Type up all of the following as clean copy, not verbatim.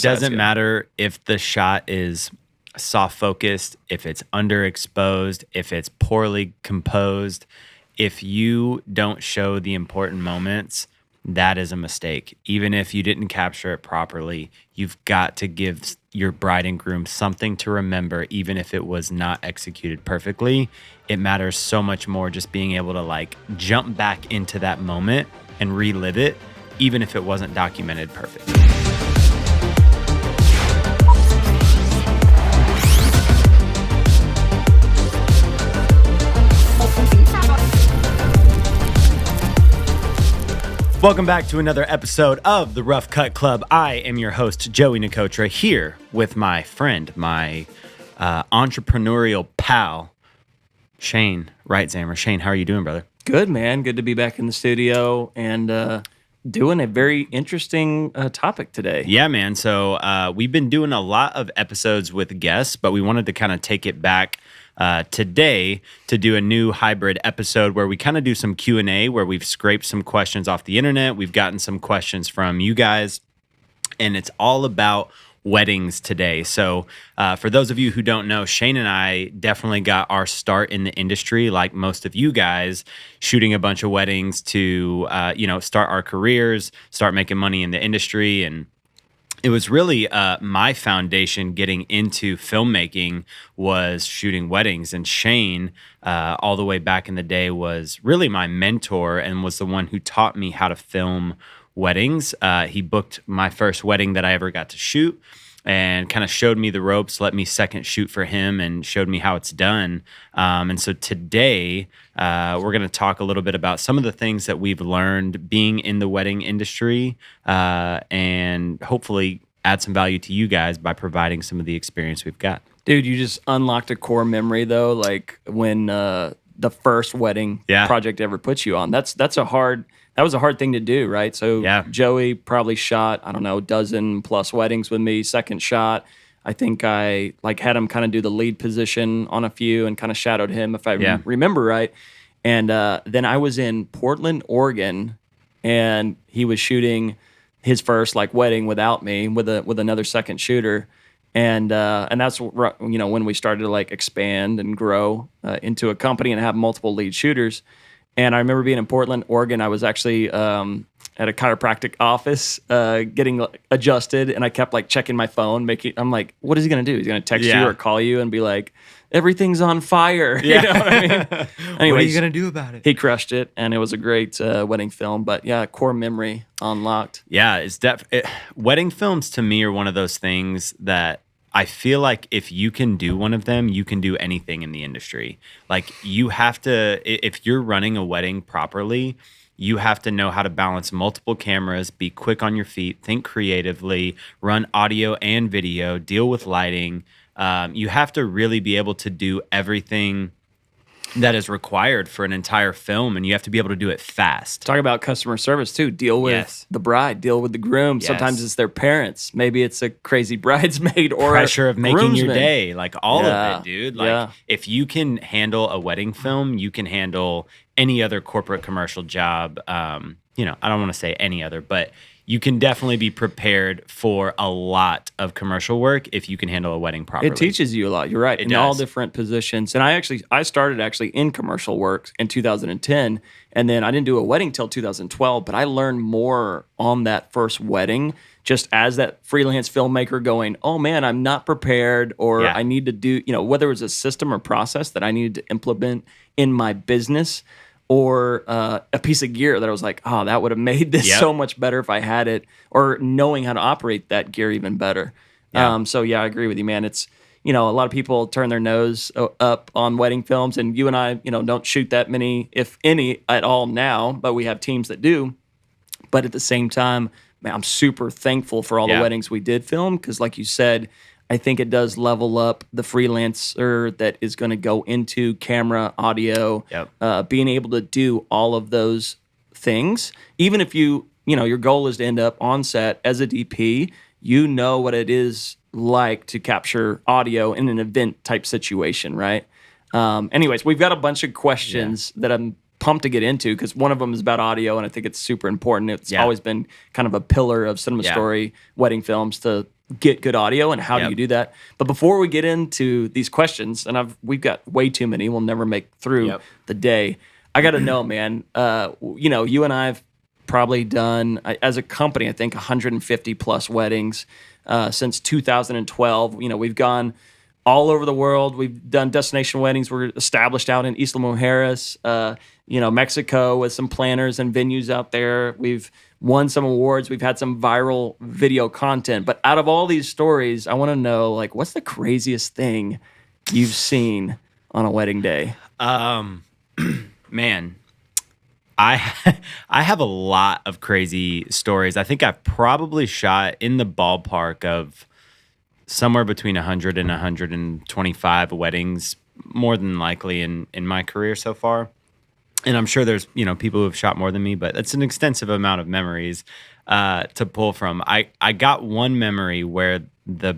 Doesn't matter if the shot is soft focused, if it's underexposed, if it's poorly composed. If you don't show the important moments, that is a mistake. Even if you didn't capture it properly, you've got to give your bride and groom something to remember, even if it was not executed perfectly. It matters so much more just being able to like jump back into that moment and relive it, even if it wasn't documented perfectly. Welcome back to another episode of the Rough Cut Club. I am your host, Joey Nicotra, here with my friend, my entrepreneurial pal, Shane Reitzhammer. Shane, how are you doing, brother? Good, man. Good to be back in the studio and doing a very interesting topic today. Yeah, man. So we've been doing a lot of episodes with guests, but we wanted to kind of take it back today to do a new hybrid episode where we kind of do some Q&A, where we've scraped some questions off the internet. We've gotten some questions from you guys, and it's all about weddings today. So for those of you who don't know, Shane and I definitely got our start in the industry, like most of you guys, shooting a bunch of weddings to start our careers, start making money in the industry. And it was really my foundation getting into filmmaking was shooting weddings. And Shane, all the way back in the day, was really my mentor and was the one who taught me how to film weddings. He booked my first wedding that I ever got to shoot and kind of showed me the ropes, let me second shoot for him, and showed me how it's done. And so today, we're going to talk a little bit about some of the things that we've learned being in the wedding industry, and hopefully add some value to you guys by providing some of the experience we've got. Dude, you just unlocked a core memory, though, like when the first wedding project ever put you on. That was a hard thing to do, right? So Joey probably shot, I don't know, dozen plus weddings with me. Second shot, I think I had him kind of do the lead position on a few and kind of shadowed him, if I remember right. And then I was in Portland, Oregon, and he was shooting his first wedding without me with another second shooter. And that's when we started to expand and grow into a company and have multiple lead shooters. And I remember being in Portland, Oregon. I was actually at a chiropractic office getting adjusted, and I kept checking my phone. I'm like, what is he going to do? He's going to text you or call you and be like, everything's on fire. You know what I mean? Anyways, what are you going to do about it? He crushed it, and it was a great wedding film. But yeah, core memory unlocked. Yeah, it's wedding films to me are one of those things that I feel like if you can do one of them, you can do anything in the industry. Like you have to, if you're running a wedding properly, you have to know how to balance multiple cameras, be quick on your feet, think creatively, run audio and video, deal with lighting. You have to really be able to do everything that is required for an entire film, and you have to be able to do it fast. Talk about customer service too. Deal with the bride, deal with the groom. Yes. Sometimes it's their parents. Maybe it's a crazy bridesmaid or pressure of making groomsman. Your day. All of it, dude. If you can handle a wedding film, you can handle any other corporate commercial job. I don't want to say any other, but you can definitely be prepared for a lot of commercial work if you can handle a wedding properly. It teaches you a lot. You're right. In all different positions. And I started in commercial work in 2010, and then I didn't do a wedding till 2012, but I learned more on that first wedding just as that freelance filmmaker going, oh man, I'm not prepared, or I need to do, whether it was a system or process that I needed to implement in my business, or a piece of gear that I was like, oh, that would have made this so much better if I had it, or knowing how to operate that gear even better. Yeah. I agree with you, man. It's, a lot of people turn their nose up on wedding films, and you and I, don't shoot that many, if any, at all now, but we have teams that do. But at the same time, man, I'm super thankful for all the weddings we did film, because like you said, I think it does level up the freelancer that is going to go into camera, audio, being able to do all of those things. Even if your goal is to end up on set as a DP, what it is like to capture audio in an event type situation, right? Anyways, we've got a bunch of questions that I'm pumped to get into, because one of them is about audio, and I think it's super important. It's always been kind of a pillar of cinema story wedding films to get good audio, and how do Yep. you do that? But before we get into these questions, and we've got way too many, we'll never make through Yep. the day. I got to know, man. You and I've probably done as a company, I think 150 plus weddings since 2012. We've gone all over the world. We've done destination weddings. We're established out in Isla Mujeres, Mexico, with some planners and venues out there. We've won some awards. We've had some viral video content. But out of all these stories, I want to know, like, what's the craziest thing you've seen on a wedding day? Man, I I have a lot of crazy stories. I think I've probably shot in the ballpark of somewhere between 100 and 125 weddings, more than likely in my career so far. And I'm sure there's people who have shot more than me, but it's an extensive amount of memories to pull from. I got one memory where the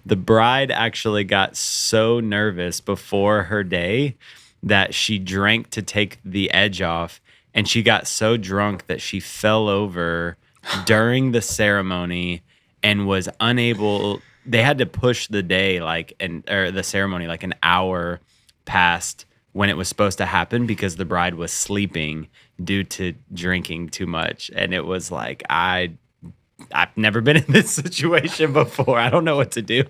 the bride actually got so nervous before her day that she drank to take the edge off, and she got so drunk that she fell over during the ceremony and was unable. They had to push the day or the ceremony like an hour past when it was supposed to happen because the bride was sleeping due to drinking too much. And it was like, I've never been in this situation before. I don't know what to do.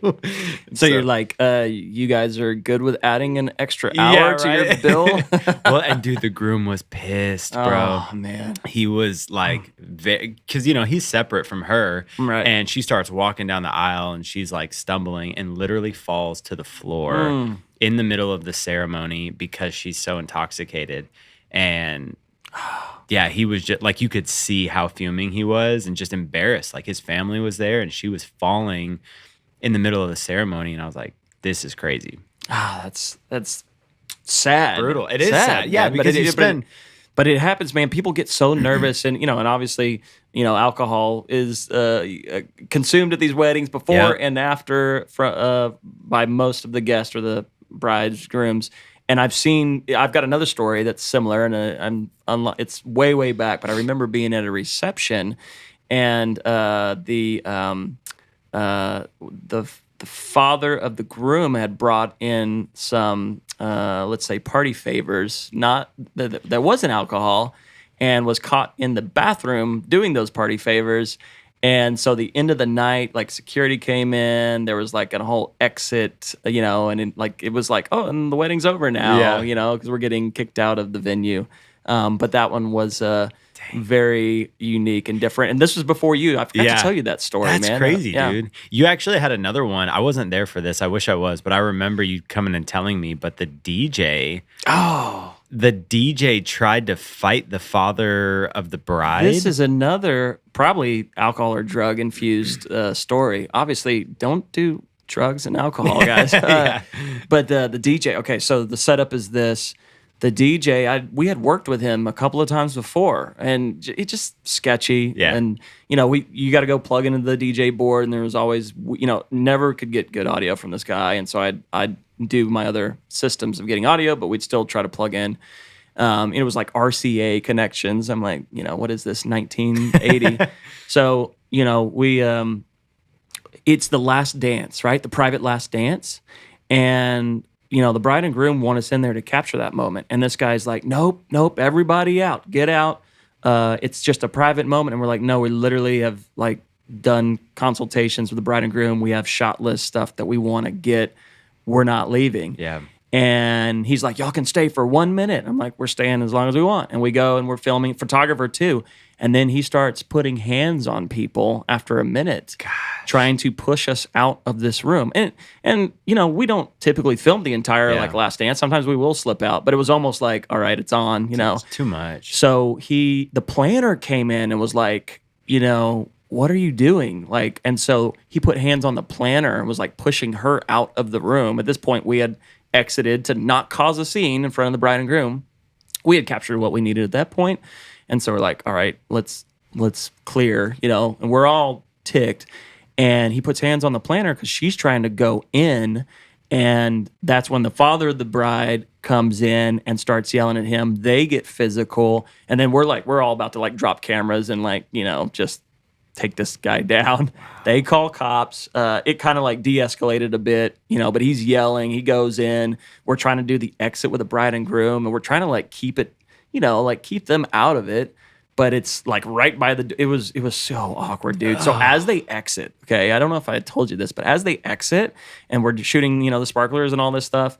So you're like, you guys are good with adding an extra hour to your bill? Well, and dude, the groom was pissed, bro. Oh, man. He was like, because, he's separate from her. Right. And she starts walking down the aisle and she's like stumbling and literally falls to the floor in the middle of the ceremony because she's so intoxicated. And yeah, he was just like, you could see how fuming he was and just embarrassed. Like his family was there and she was falling in the middle of the ceremony. And I was like, this is crazy. That's sad. Brutal. It is sad. Yeah, man. because but it happens, man. People get so nervous, and and obviously, alcohol is consumed at these weddings before and after by most of the guests or the brides, grooms. And I've got another story that's similar, and it's way back, but I remember being at a reception, and the father of the groom had brought in some, let's say, party favors, not that wasn't alcohol, and was caught in the bathroom doing those party favors. And so the end of the night, like security came in, there was like a whole exit, and it was like, oh, and the wedding's over now, because we're getting kicked out of the venue. But that one was very unique and different. And this was before you. I forgot to tell you that story, man. That's crazy, dude. You actually had another one. I wasn't there for this. I wish I was, but I remember you coming and telling me. But the DJ. Oh. The DJ tried to fight the father of the bride. This is another probably alcohol or drug infused story. Obviously, don't do drugs and alcohol, guys. But the DJ. Okay, so the setup is this. The DJ, we had worked with him a couple of times before, and it's just sketchy. Yeah. And you got to go plug into the DJ board, and there was always never could get good audio from this guy, and so I'd do my other systems of getting audio, but we'd still try to plug in. It was like RCA connections. I'm like, what is this, 1980? So we it's the last dance, right? The private last dance, and the bride and groom want us in there to capture that moment. And this guy's like, nope, everybody out, get out. It's just a private moment. And we're like, no, we literally have like done consultations with the bride and groom. We have shot list stuff that we want to get. We're not leaving. Yeah. And he's like, y'all can stay for 1 minute. I'm like, we're staying as long as we want. And we go and we're filming, photographer too. And then he starts putting hands on people after a minute, trying to push us out of this room. And we don't typically film the entire like last dance. Sometimes we will slip out, but it was almost like, all right, it's on, It's too much. So the planner came in and was like, what are you doing? Like, and so he put hands on the planner and was like pushing her out of the room. At this point, we had exited to not cause a scene in front of the bride and groom. We had captured what we needed at that point. And so we're like, all right, let's clear, and we're all ticked. And he puts hands on the planner because she's trying to go in. And that's when the father of the bride comes in and starts yelling at him. They get physical. And then we're all about to like drop cameras and like, just take this guy down. They call cops. It kind of like de-escalated a bit, but he's yelling. He goes in. We're trying to do the exit with the bride and groom, and we're trying to like keep it, like keep them out of it. But it's like right by it was so awkward, dude. So as they exit, okay, I don't know if I had told you this, but as they exit and we're shooting, the sparklers and all this stuff,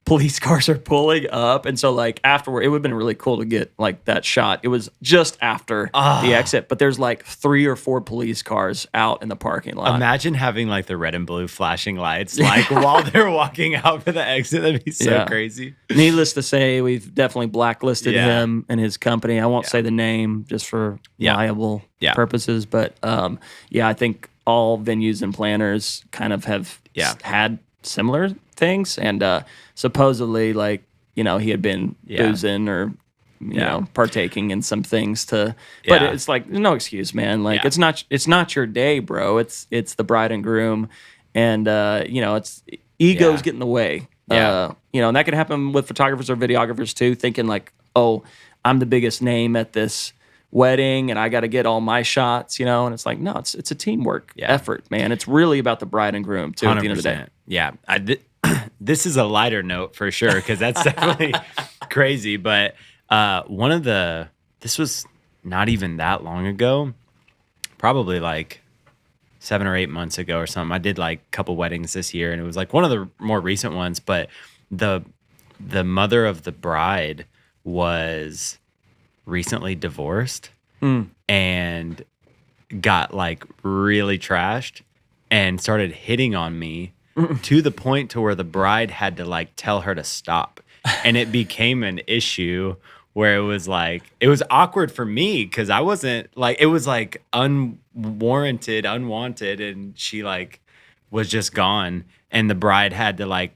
police cars are pulling up. And so like afterward, it would have been really cool to get like that shot. It was just after the exit, but there's like 3 or 4 police cars out in the parking lot. Imagine having like the red and blue flashing lights like while they're walking out for the exit. That'd be so crazy. Needless to say, we've definitely blacklisted him and his company. I won't say the name just for liable purposes, but I think all venues and planners kind of have had similar things, and supposedly like he had been boozing or partaking in some things but it's like no excuse, man. Like it's not your day, bro. It's the bride and groom, and it's egos get in the way. And that can happen with photographers or videographers too, thinking like, oh, I'm the biggest name at this wedding and I got to get all my shots, and it's like, no, it's a teamwork effort, man. It's really about the bride and groom too 100%. At the end of the day. Yeah. This is a lighter note for sure, because that's definitely crazy. But this was not even that long ago, probably like 7 or 8 months ago or something. I did like a couple weddings this year, and it was like one of the more recent ones. But the mother of the bride was recently divorced and got like really trashed and started hitting on me to the point to where the bride had to like tell her to stop. And it became an issue where it was awkward for me because I wasn't like, it was like unwanted, and she like was just gone, and the bride had to like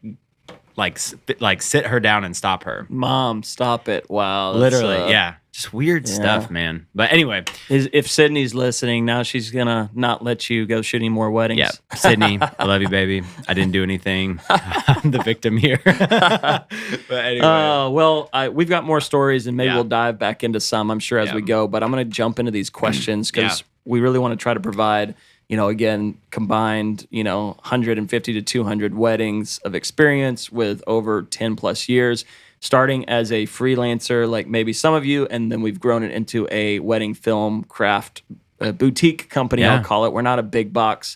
sit her down and stop her. Mom, stop it. Wow. Literally, just weird stuff, man. But anyway. If Sydney's listening, now she's going to not let you go shoot any more weddings. Yeah. Sydney, I love you, baby. I didn't do anything. I'm the victim here. But anyway. We've got more stories, and maybe we'll dive back into some, I'm sure, as we go. But I'm going to jump into these questions because we really want to try to provide, again, combined, 150 to 200 weddings of experience with over 10 plus years, starting as a freelancer, like maybe some of you, and then we've grown it into a wedding film craft boutique company, I'll call it. We're not a big box,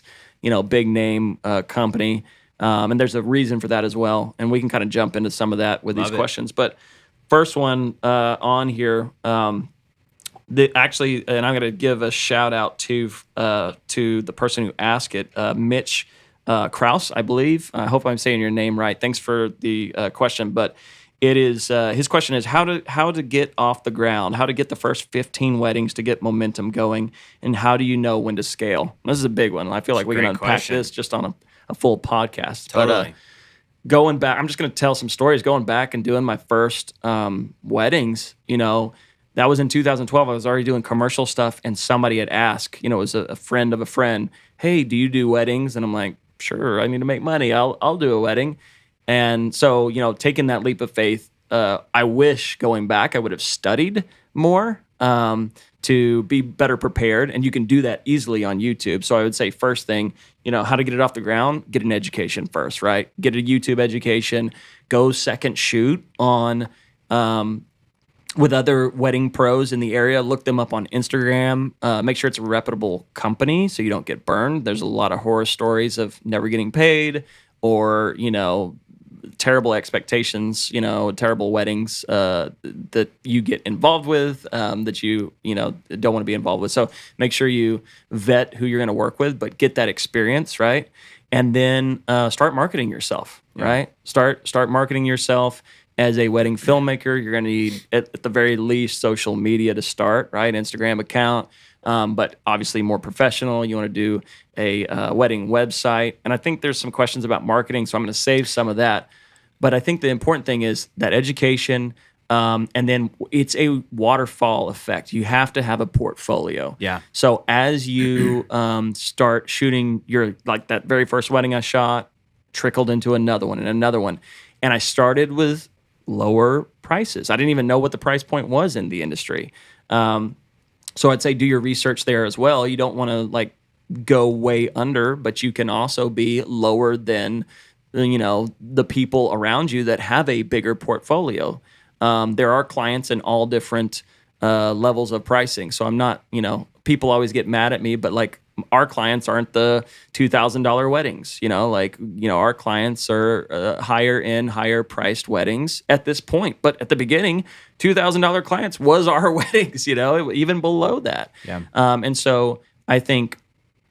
big name company. And there's a reason for that as well. And we can kind of jump into some of that with these questions. But first one on here, actually, and I'm going to give a shout out to the person who asked it, Mitch Kraus, I believe. I hope I'm saying your name right. Thanks for the question. But it is his question is how to get off the ground, how to get the first 15 weddings to get momentum going, and how do you know when to scale? This is a big one. I feel like we can unpack this just on a full podcast. Totally. But going back, I'm just going to tell some stories. Going back and doing my first weddings, that was in 2012. I was already doing commercial stuff, and somebody had asked, it was a friend of a friend, hey, do you do weddings? And I'm like, sure, I need to make money. I'll do a wedding. And so, taking that leap of faith, I wish going back I would have studied more to be better prepared. And you can do that easily on YouTube. So I would say first thing, how to get it off the ground, get an education first, right? Get a YouTube education, go second shoot on with other wedding pros in the area. Look them up on Instagram. Make sure it's a reputable company so you don't get burned. There's a lot of horror stories of never getting paid or, terrible expectations, terrible weddings that you get involved with that you don't want to be involved with. So make sure you vet who you're going to work with, but get that experience, right? And then start marketing yourself, right? Start marketing yourself as a wedding filmmaker. You're going to need, at the very least, social media to start, right? Instagram account. But obviously more professional. You want to do a wedding website. And I think there's some questions about marketing, so I'm going to save some of that. But I think the important thing is that education, and then it's a waterfall effect. You have to have a portfolio. Yeah. So as you start shooting like that very first wedding I shot, trickled into another one and another one. And I started with lower prices. I didn't even know what the price point was in the industry. So I'd say do your research there as well. You don't want to like go way under, but you can also be lower than the people around you that have a bigger portfolio. There are clients in all different levels of pricing. So I'm not, people always get mad at me, but like our clients aren't the $2,000 weddings. Our clients are higher priced weddings at this point. But at the beginning, $2,000 clients was our weddings. Even below that. Yeah. And so I think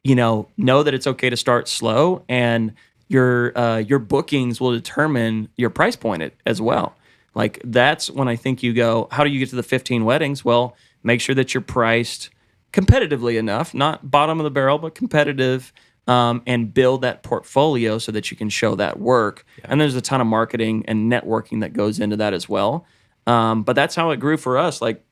know that it's okay to start slow, and your bookings will determine your price point as well. Like that's when I think you go, how do you get to the 15 weddings? Well, make sure that you're priced competitively enough, not bottom of the barrel, but competitive, and build that portfolio so that you can show that work. Yeah. And there's a ton of marketing and networking that goes into that as well. But that's how it grew for us. Like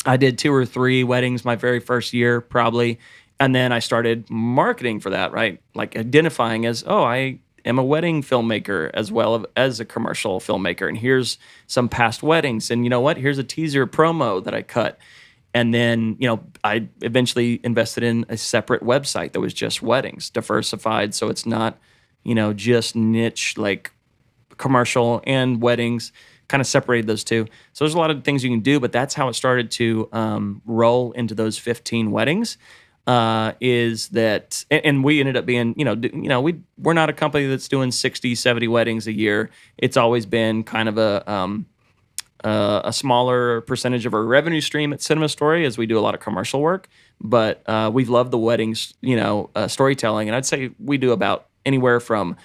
I did 2 or 3 weddings my very first year, probably. And then I started marketing for that, right? Like identifying as, I am a wedding filmmaker as well as a commercial filmmaker. And here's some past weddings. And you know what? Here's a teaser promo that I cut. And then, I eventually invested in a separate website that was just weddings, diversified. So it's not, just niche like commercial and weddings, kind of separated those two. So there's a lot of things you can do, but that's how it started to roll into those 15 weddings. Is that, and we ended up being, we're not a company that's doing 60, 70 weddings a year. It's always been kind of a smaller percentage of our revenue stream at Cinema Story, as we do a lot of commercial work. But we've loved the weddings, storytelling. And I'd say we do about anywhere from,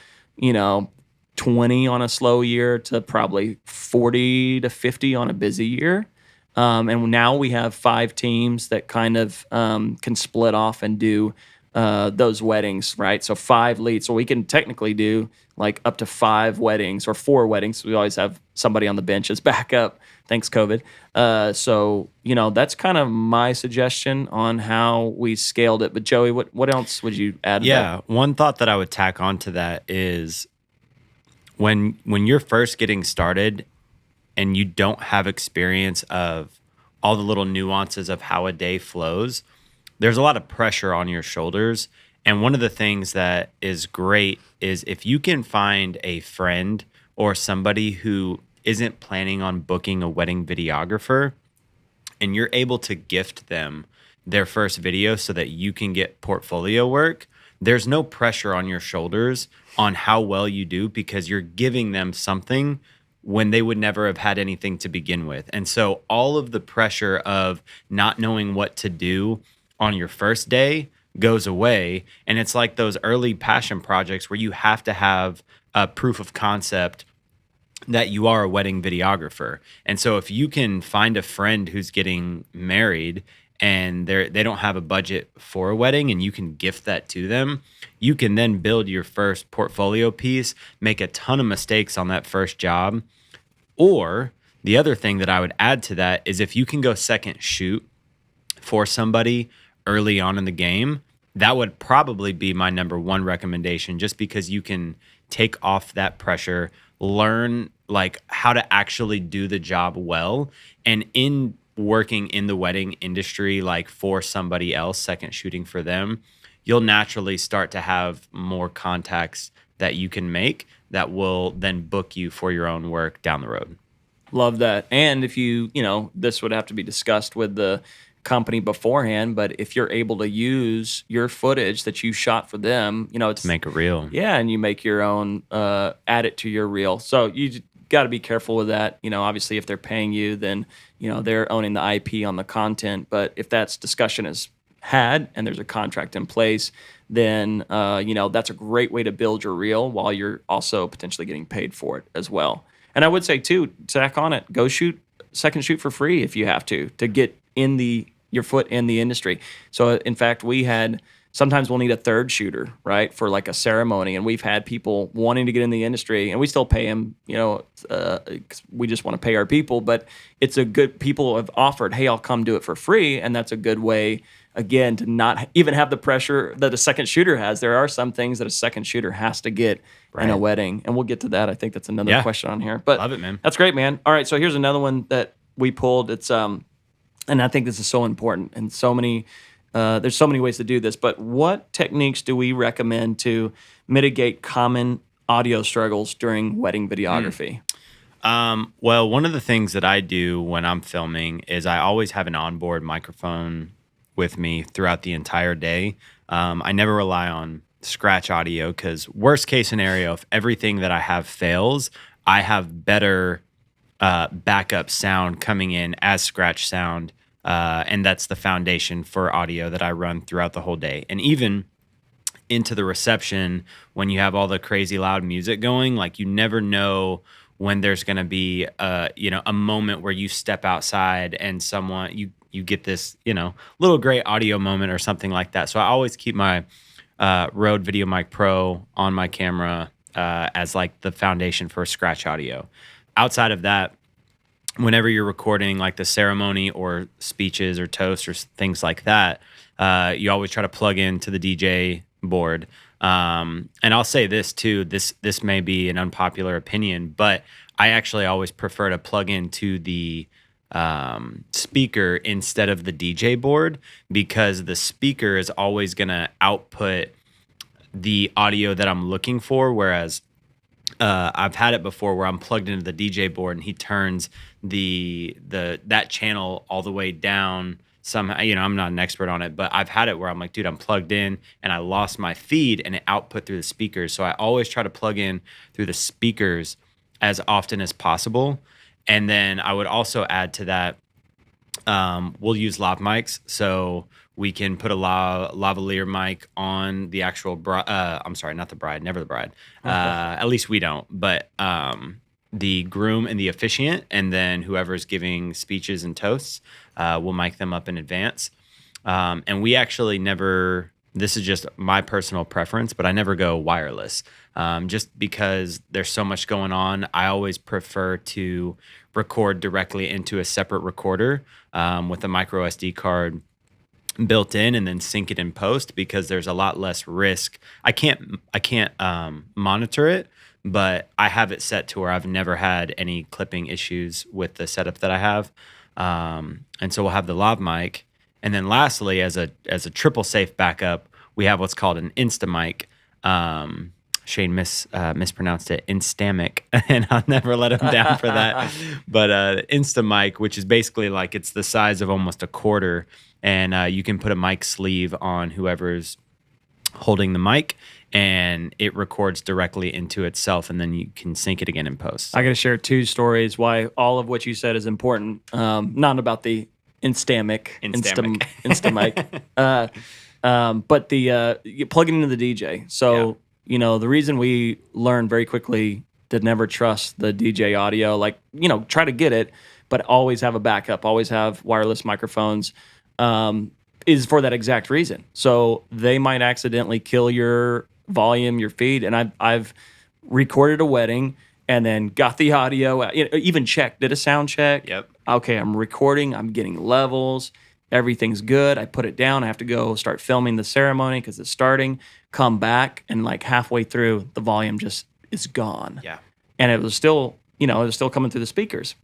20 on a slow year to probably 40 to 50 on a busy year. And now we have 5 teams that kind of can split off and do those weddings, right? So 5 leads. So we can technically do like up to 5 weddings or 4 weddings. We always have somebody on the bench as backup. Thanks, COVID. So that's kind of my suggestion on how we scaled it. But Joey, what else would you add to that? Yeah, one thought that I would tack on to that is when you're first getting started and you don't have experience of all the little nuances of how a day flows, there's a lot of pressure on your shoulders. And one of the things that is great is if you can find a friend or somebody who isn't planning on booking a wedding videographer, and you're able to gift them their first video so that you can get portfolio work, there's no pressure on your shoulders on how well you do, because you're giving them something when they would never have had anything to begin with. And so all of the pressure of not knowing what to do on your first day goes away. And it's like those early passion projects where you have to have a proof of concept that you are a wedding videographer. And so if you can find a friend who's getting married and they don't have a budget for a wedding, and you can gift that to them, you can then build your first portfolio piece, make a ton of mistakes on that first job. Or the other thing that I would add to that is if you can go second shoot for somebody early on in the game, that would probably be my number 1 recommendation, just because you can take off that pressure, learn like how to actually do the job well. And in working in the wedding industry, like for somebody else, second shooting for them, you'll naturally start to have more contacts that you can make that will then book you for your own work down the road. Love that. And if this would have to be discussed with the company beforehand, but if you're able to use your footage that you shot for them, it's make a reel. Yeah, and you make your own, add it to your reel. So you got to be careful with that. Obviously, if they're paying you, then they're owning the IP on the content. But if that discussion is had and there's a contract in place, then that's a great way to build your reel while you're also potentially getting paid for it as well. And I would say too, tack on it, go second shoot for free if you have to get your foot in the industry. So in fact, sometimes we'll need a third shooter, right, for like a ceremony. And we've had people wanting to get in the industry, and we still pay them, 'cause we just want to pay our people. But people have offered, hey, I'll come do it for free. And that's a good way, again, to not even have the pressure that a second shooter has. There are some things that a second shooter has to get in a wedding. And we'll get to that. I think that's another question on here. But love it, man. That's great, man. All right, so here's another one that we pulled. It's And I think this is so important, and there's so many ways to do this. But what techniques do we recommend to mitigate common audio struggles during wedding videography? Well, one of the things that I do when I'm filming is I always have an onboard microphone with me throughout the entire day. I never rely on scratch audio because worst case scenario, if everything that I have fails, I have better backup sound coming in as scratch sound. And that's the foundation for audio that I run throughout the whole day. And even into the reception, when you have all the crazy loud music going, like you never know when there's going to be a moment where you step outside and you get this little great audio moment or something like that. So I always keep my Rode VideoMic Pro on my camera as like the foundation for scratch audio. Outside of that, whenever you're recording like the ceremony or speeches or toasts or things like that, you always try to plug into the DJ board. And I'll say this too, this may be an unpopular opinion, but I actually always prefer to plug into the speaker instead of the DJ board, because the speaker is always going to output the audio that I'm looking for. Whereas I've had it before where I'm plugged into the DJ board and he turns that channel all the way down somehow. I'm not an expert on it, but I've had it where I'm like, dude, I'm plugged in and I lost my feed and it output through the speakers. So I always try to plug in through the speakers as often as possible. And then I would also add to that, we'll use lav mics. So we can put a lavalier mic on the actual I'm sorry, not the bride, never the bride. At least we don't, but the groom and the officiant, and then whoever's giving speeches and toasts, we'll mic them up in advance. And we actually never, this is just my personal preference, but I never go wireless. Just because there's so much going on, I always prefer to record directly into a separate recorder with a micro SD card built in, and then sync it in post, because there's a lot less risk. I can't monitor it, but I have it set to where I've never had any clipping issues with the setup that I have. And so we'll have the lav mic, and then lastly, as a triple safe backup, we have what's called an Instamic. Shane mispronounced it, Instamic, and I'll never let him down for that. But Instamic, which is basically like it's the size of almost a quarter, and you can put a mic sleeve on whoever's holding the mic, and it records directly into itself, and then you can sync it again in post. I got to share two stories why all of what you said is important. Not about the Instamic. But you plug it into the DJ. So, the reason we learned very quickly to never trust the DJ audio, try to get it, but always have a backup, always have wireless microphones, is for that exact reason. So they might accidentally kill your volume, your feed. And I've recorded a wedding and then got the audio, even did a sound check. Yep. Okay, I'm recording, I'm getting levels, everything's good. I put it down. I have to go start filming the ceremony because it's starting. Come back, and like halfway through, the volume just is gone. Yeah. And it was still, coming through the speakers.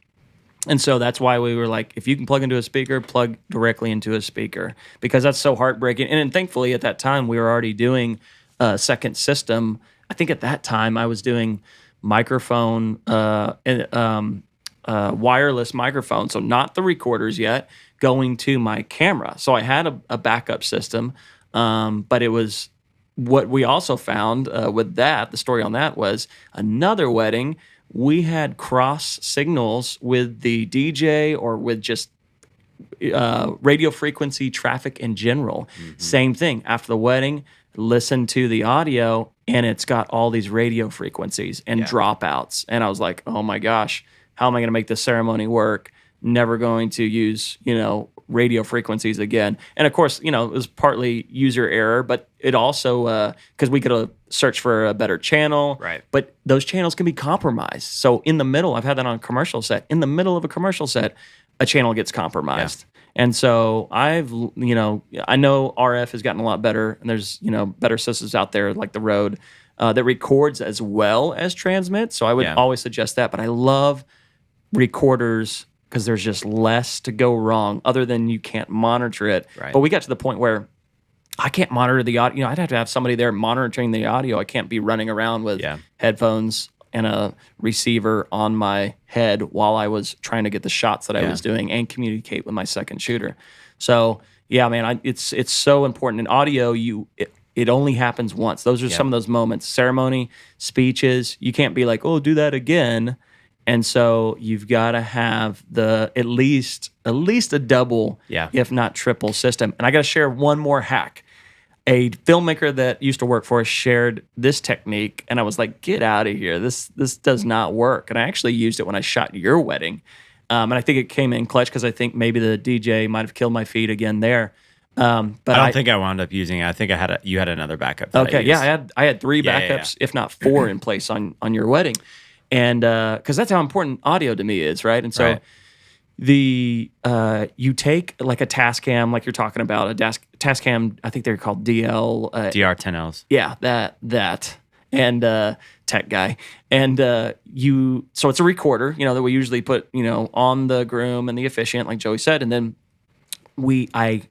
And so that's why we were like, if you can plug into a speaker, plug directly into a speaker, because that's so heartbreaking. And then thankfully at that time, we were already doing a second system. I think at that time I was doing microphone, wireless microphone. So not the recorders yet, going to my camera. So I had a backup system, but it was what we also found with that. The story on that was another wedding. We had cross signals with the DJ or with just radio frequency traffic in general. Mm-hmm. Same thing. After the wedding, listen to the audio, and it's got all these radio frequencies and dropouts. And I was like, oh my gosh, how am I going to make this ceremony work? Never going to use, radio frequencies again. And of course, it was partly user error, but it also, because we could search for a better channel. Right. But those channels can be compromised. So in the middle, I've had that on a commercial set. In the middle of a commercial set, a channel gets compromised. Yeah. And so I know RF has gotten a lot better, and there's, better systems out there like the Rode that records as well as transmits. So I would always suggest that. But I love recorders because there's just less to go wrong other than you can't monitor it. Right. But we got to the point where I can't monitor the audio. You know, I'd have to have somebody there monitoring the audio. I can't be running around with headphones and a receiver on my head while I was trying to get the shots that I was doing and communicate with my second shooter. So yeah, man, it's so important. In audio, it only happens once. Those are some of those moments. Ceremony, speeches, you can't be like, oh, do that again. And so you've got to have at least a double, if not triple system. And I got to share one more hack. A filmmaker that used to work for us shared this technique, and I was like, get out of here. This does not work. And I actually used it when I shot your wedding. And I think it came in clutch because I think maybe the DJ might have killed my feed again there. But I don't think I wound up using it. I think you had another backup. Okay, I had 3 backups, if not 4, in place on your wedding, and because that's how important audio to me is, right? And so you take like a Tascam, like you're talking about a Tascam. I think they're called DR10Ls. Yeah, that. And tech guy, and so it's a recorder, that we usually put, on the groom and the officiant, like Joey said, and then I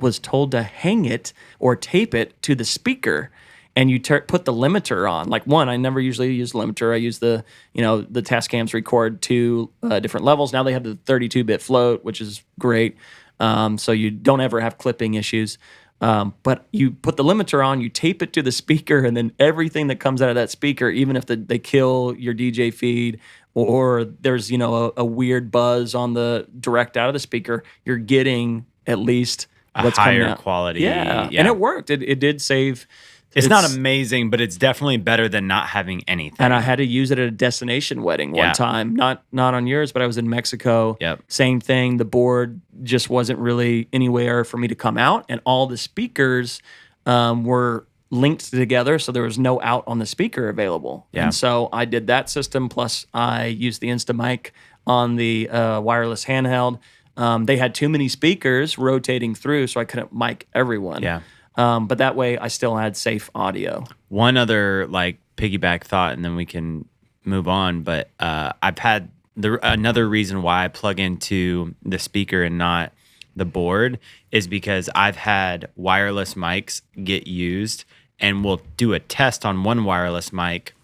was told to hang it or tape it to the speaker, and you put the limiter on. Like I never usually use limiter. I use the Tascams record 2 different levels. Now they have the 32-bit float, which is great, so you don't ever have clipping issues. But you put the limiter on, you tape it to the speaker, and then everything that comes out of that speaker, even if they kill your DJ feed or there's a weird buzz on the direct out of the speaker, you're getting at least a higher quality. Yeah, and it worked. It did save. It's not amazing, but it's definitely better than not having anything. And I had to use it at a destination wedding one time. Not on yours, but I was in Mexico. Yep. Same thing. The board just wasn't really anywhere for me to come out, and all the speakers were linked together, so there was no out on the speaker available. Yeah. And so I did that system, plus I used the Instamic on the wireless handheld. They had too many speakers rotating through, so I couldn't mic everyone. Yeah. But that way, I still had safe audio. One other piggyback thought, and then we can move on. But I've had another reason why I plug into the speaker and not the board is because I've had wireless mics get used, and we'll do a test on one wireless mic,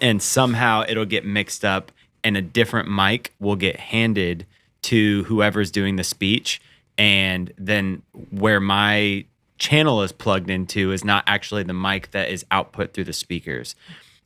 and somehow it'll get mixed up, and a different mic will get handed to whoever's doing the speech, and then where my channel is plugged into is not actually the mic that is output through the speakers.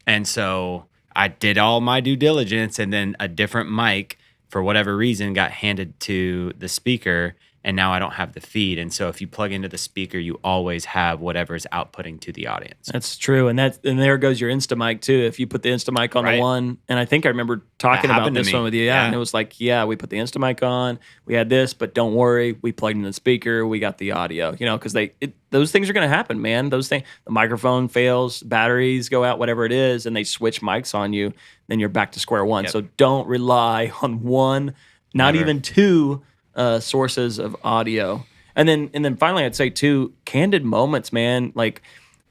And so I did all my due diligence, and then a different mic for whatever reason got handed to the speaker, and now I don't have the feed. And so if you plug into the speaker, you always have whatever's outputting to the audience. That's true. And there goes your Instamic too. If you put the Instamic on the one, and I think I remember talking about this one with you. Yeah. And it was like, we put the Instamic on, we had this, but don't worry, we plugged in the speaker, we got the audio, because those things are going to happen, man. Those things, the microphone fails, batteries go out, whatever it is, and they switch mics on you, then you're back to square one. Yep. So don't rely on one, not even 2 sources of audio. And then finally, I'd say too, candid moments, man. Like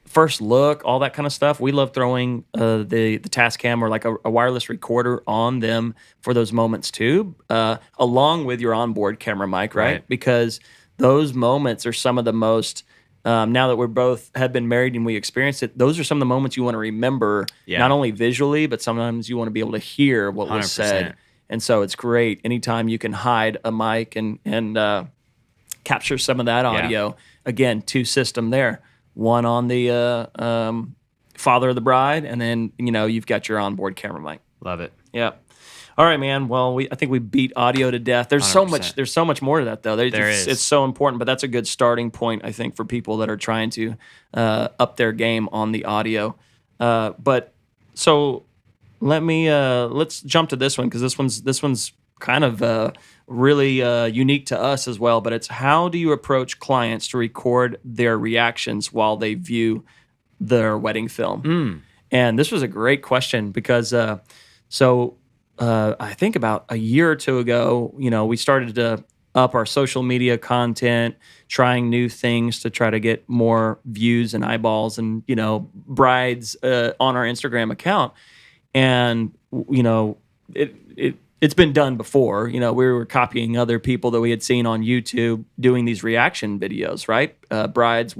first look, all that kind of stuff. We love throwing the Tascam or like a wireless recorder on them for those moments too, along with your onboard camera mic, right? Because those moments are some of the most. Now that we're both have been married and we experienced it, those are some of the moments you want to remember, not only visually, but sometimes you want to be able to hear what 100%. Was said. And so it's great anytime you can hide a mic and capture some of that audio. Again, 2 system there. One on the father of the bride, and then you've got your onboard camera mic. Love it. Yeah. All right, man. Well, I think we beat audio to death. There's 100%. There's so much more to that, though. There is. It's so important, but that's a good starting point, I think, for people that are trying to up their game on the audio. But so. Let's jump to this one, because this one's kind of really unique to us as well. But it's, how do you approach clients to record their reactions while they view their wedding film? And this was a great question because I think about a year or 2 ago, we started to up our social media content, trying new things to try to get more views and eyeballs and brides on our Instagram account. And it it's been done before. You know, we were copying other people that we had seen on YouTube doing these reaction videos, right? Brides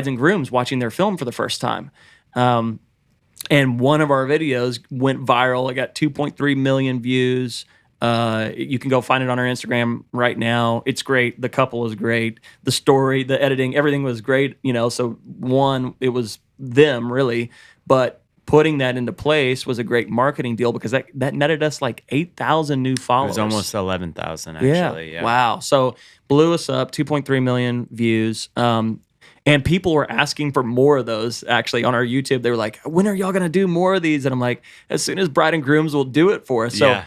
and grooms watching their film for the first time. And one of our videos went viral. It got 2.3 million views. You can go find it on our Instagram right now. It's great. The couple is great. The story, the editing, everything was great. You know, so one, it was them really, but putting that into place was a great marketing deal because that netted us like 8,000 new It followers. was almost 11,000 actually. Yeah. Wow. So blew us up, 2.3 million views. And people were asking for more of those actually on our YouTube. They were like, when are y'all going to do more of these? And I'm like, as soon as Bride and Grooms will do it for us. So Yeah.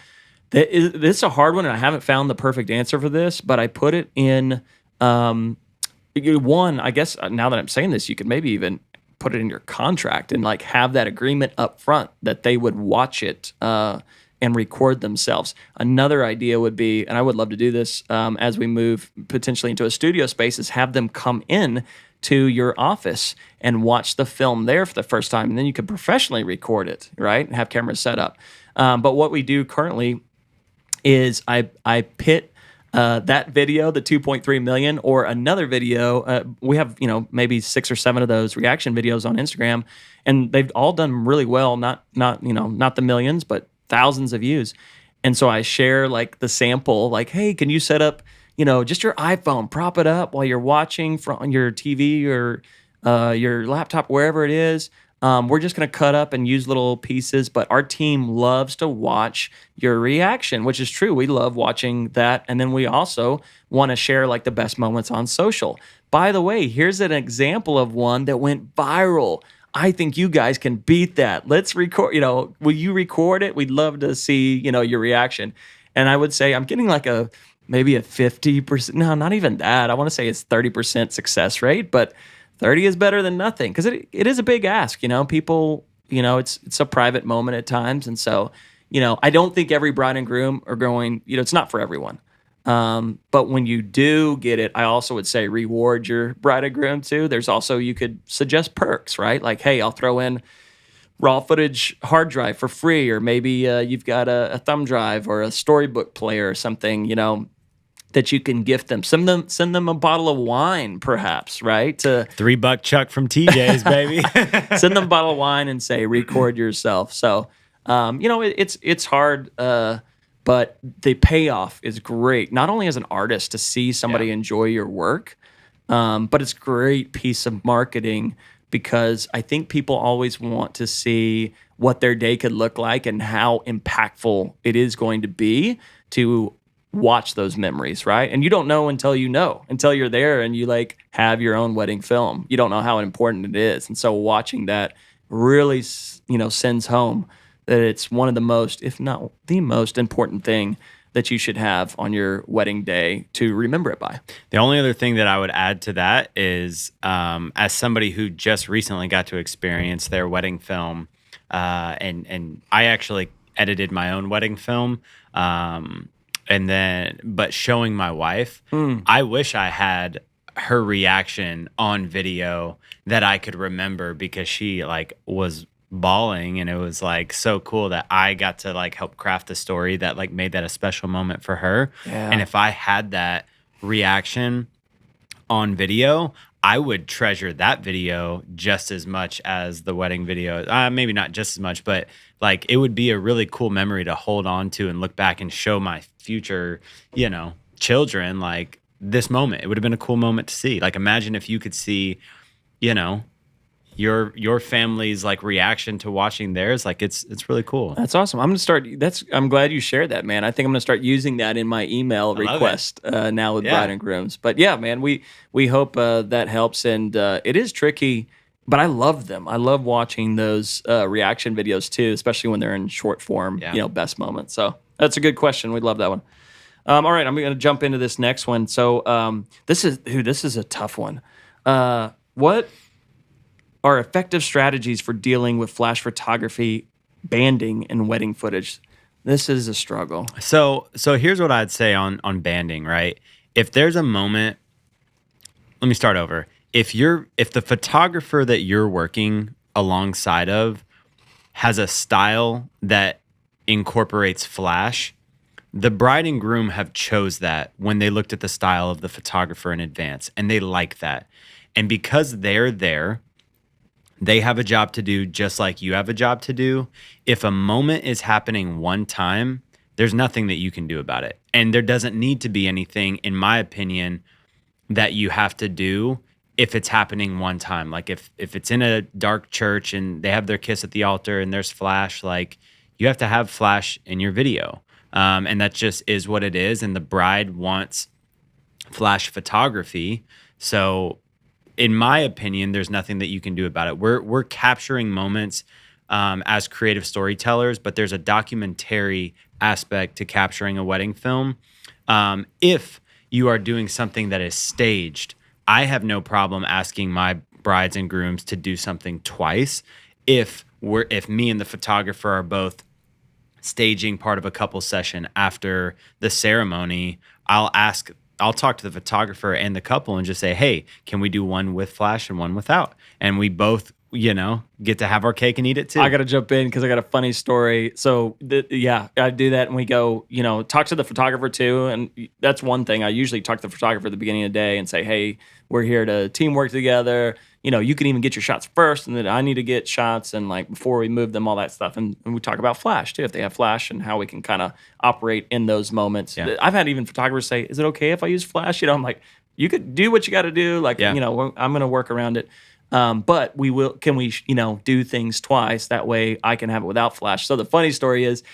this is a hard one, and I haven't found the perfect answer for this, but I put it in one, I guess now that I'm saying this, you could maybe even put it in your contract and like have that agreement up front that they would watch it and record themselves. Another idea would be, and I would love to do this as we move potentially into a studio space, is have them come in to your office and watch the film there for the first time, and then you could professionally record it, right? And have cameras set up. But what we do currently is I pit that video, the 2.3 million, or another video. We have maybe 6 or 7 of those reaction videos on Instagram, and they've all done really well. Not the millions, but thousands of views. And so I share like the sample, like, hey, can you set up just your iPhone, prop it up while you're watching from your TV or your laptop, wherever it is. We're just going to cut up and use little pieces, but our team loves to watch your reaction, which is true. We love watching that. And then we also want to share like the best moments on social. By the way, here's an example of one that went viral. I think you guys can beat that. Let's record, will you record it? We'd love to see, your reaction. And I would say I'm getting like maybe a 50%, no, not even that. I want to say it's 30% success rate, but 30 is better than nothing because it is a big ask. People, it's a private moment at times. And so, I don't think every bride and groom are going, it's not for everyone. But when you do get it, I also would say reward your bride and groom too. There's also, you could suggest perks, right? Like, hey, I'll throw in raw footage hard drive for free, or maybe you've got a thumb drive or a storybook player or something, that you can gift them. Send them a bottle of wine, perhaps, right? To $3 Chuck from TJ's, baby. send them a bottle of wine and say, record yourself. So, it's hard, but the payoff is great. Not only as an artist to see somebody enjoy your work, but it's a great piece of marketing because I think people always want to see what their day could look like and how impactful it is going to be to watch those memories, right? And you don't know until you're there and you like have your own wedding film. You don't know how important it is. And so watching that really, sends home that it's one of the most, if not the most important thing that you should have on your wedding day to remember it by. The only other thing that I would add to that is, as somebody who just recently got to experience their wedding film, and I actually edited my own wedding film, but showing my wife, I wish I had her reaction on video that I could remember because she like was bawling, and it was like so cool that I got to like help craft the story that like made that a special moment for her. Yeah. And if I had that reaction on video, I would treasure that video just as much as the wedding video. Maybe not just as much, but like it would be a really cool memory to hold on to and look back and show my future, children like this moment. It would have been a cool moment to see. Like imagine if you could see, your family's like reaction to watching theirs. Like it's really cool. That's awesome. I'm glad you shared that, man. I think I'm gonna start using that in my email request now with bride and grooms. But yeah, man, we hope that helps. And it is tricky, but I love them. I love watching those reaction videos too, especially when they're in short form, best moments. So that's a good question. We'd love that one. All right, I'm gonna jump into this next one. So this is a tough one. What are effective strategies for dealing with flash photography, banding, and wedding footage? This is a struggle. So here's what I'd say on banding, right? If there's a moment, let me start over. If the photographer that you're working alongside of has a style that incorporates flash. The bride and groom have chose that when they looked at the style of the photographer in advance, and they like that. And because they're there, they have a job to do just like you have a job to do. If a moment is happening one time, there's nothing that you can do about it. And there doesn't need to be anything, in my opinion, that you have to do if it's happening one time. Like if it's in a dark church and they have their kiss at the altar and there's flash, like you have to have flash in your video. And that just is what it is. And the bride wants flash photography. So in my opinion, there's nothing that you can do about it. We're capturing moments as creative storytellers, but there's a documentary aspect to capturing a wedding film. If you are doing something that is staged, I have no problem asking my brides and grooms to do something twice. If me and the photographer are both staging part of a couple session after the ceremony, I'll talk to the photographer and the couple and just say, hey, can we do one with flash and one without? And we both, get to have our cake and eat it too. I got to jump in because I got a funny story. So I do that, and we go, talk to the photographer too. And that's one thing. I usually talk to the photographer at the beginning of the day and say, hey, we're here to teamwork together. You can even get your shots first, and then I need to get shots, and like before we move them, all that stuff. And we talk about flash too, if they have flash, and how we can kind of operate in those moments. Yeah. I've had even photographers say, is it okay if I use flash? I'm like, you could do what you got to do. Like, I'm going to work around it. But can we do things twice? That way I can have it without flash. So the funny story is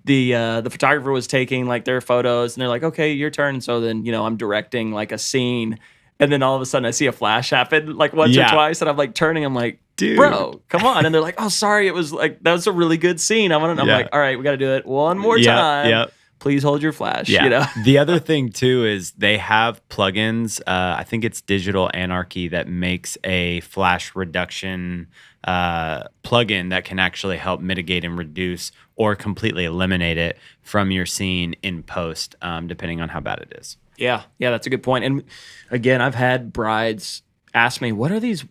the photographer was taking like their photos, and they're like, okay, your turn. So then, I'm directing like a scene. And then all of a sudden I see a flash happen like once or twice. And I'm like turning, I'm like, dude, bro, come on. And they're like, oh, sorry. It was like, that was a really good scene. I'm like, all right, we got to do it one more time. Yeah. Please hold your flash. Yeah. The other thing too is they have plugins. I think it's Digital Anarchy that makes a flash reduction plugin that can actually help mitigate and reduce or completely eliminate it from your scene in post, depending on how bad it is. Yeah, that's a good point. And again, I've had brides ask me, what are these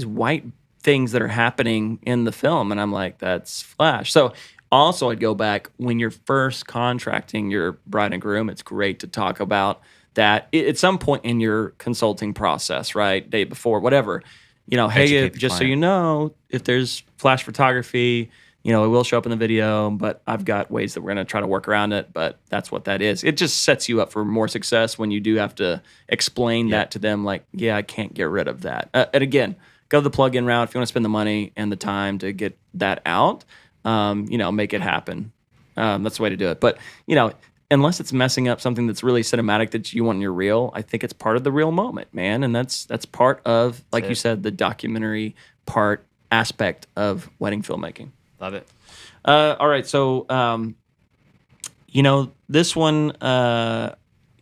white things that are happening in the film? And I'm like, that's flash. So also, I'd go back when you're first contracting your bride and groom. It's great to talk about that at some point in your consulting process, right? Day before, whatever. Hey, just so you know, if there's flash photography, it will show up in the video, but I've got ways that we're going to try to work around it. But that's what that is. It just sets you up for more success when you do have to explain that to them. Like, yeah, I can't get rid of that. And again, go the plug-in route if you want to spend the money and the time to get that out. Make it happen. That's the way to do it. But, unless it's messing up something that's really cinematic that you want in your reel, I think it's part of the real moment, man. And that's part of, like you said, the documentary aspect of wedding filmmaking. Love it. All right. So, this one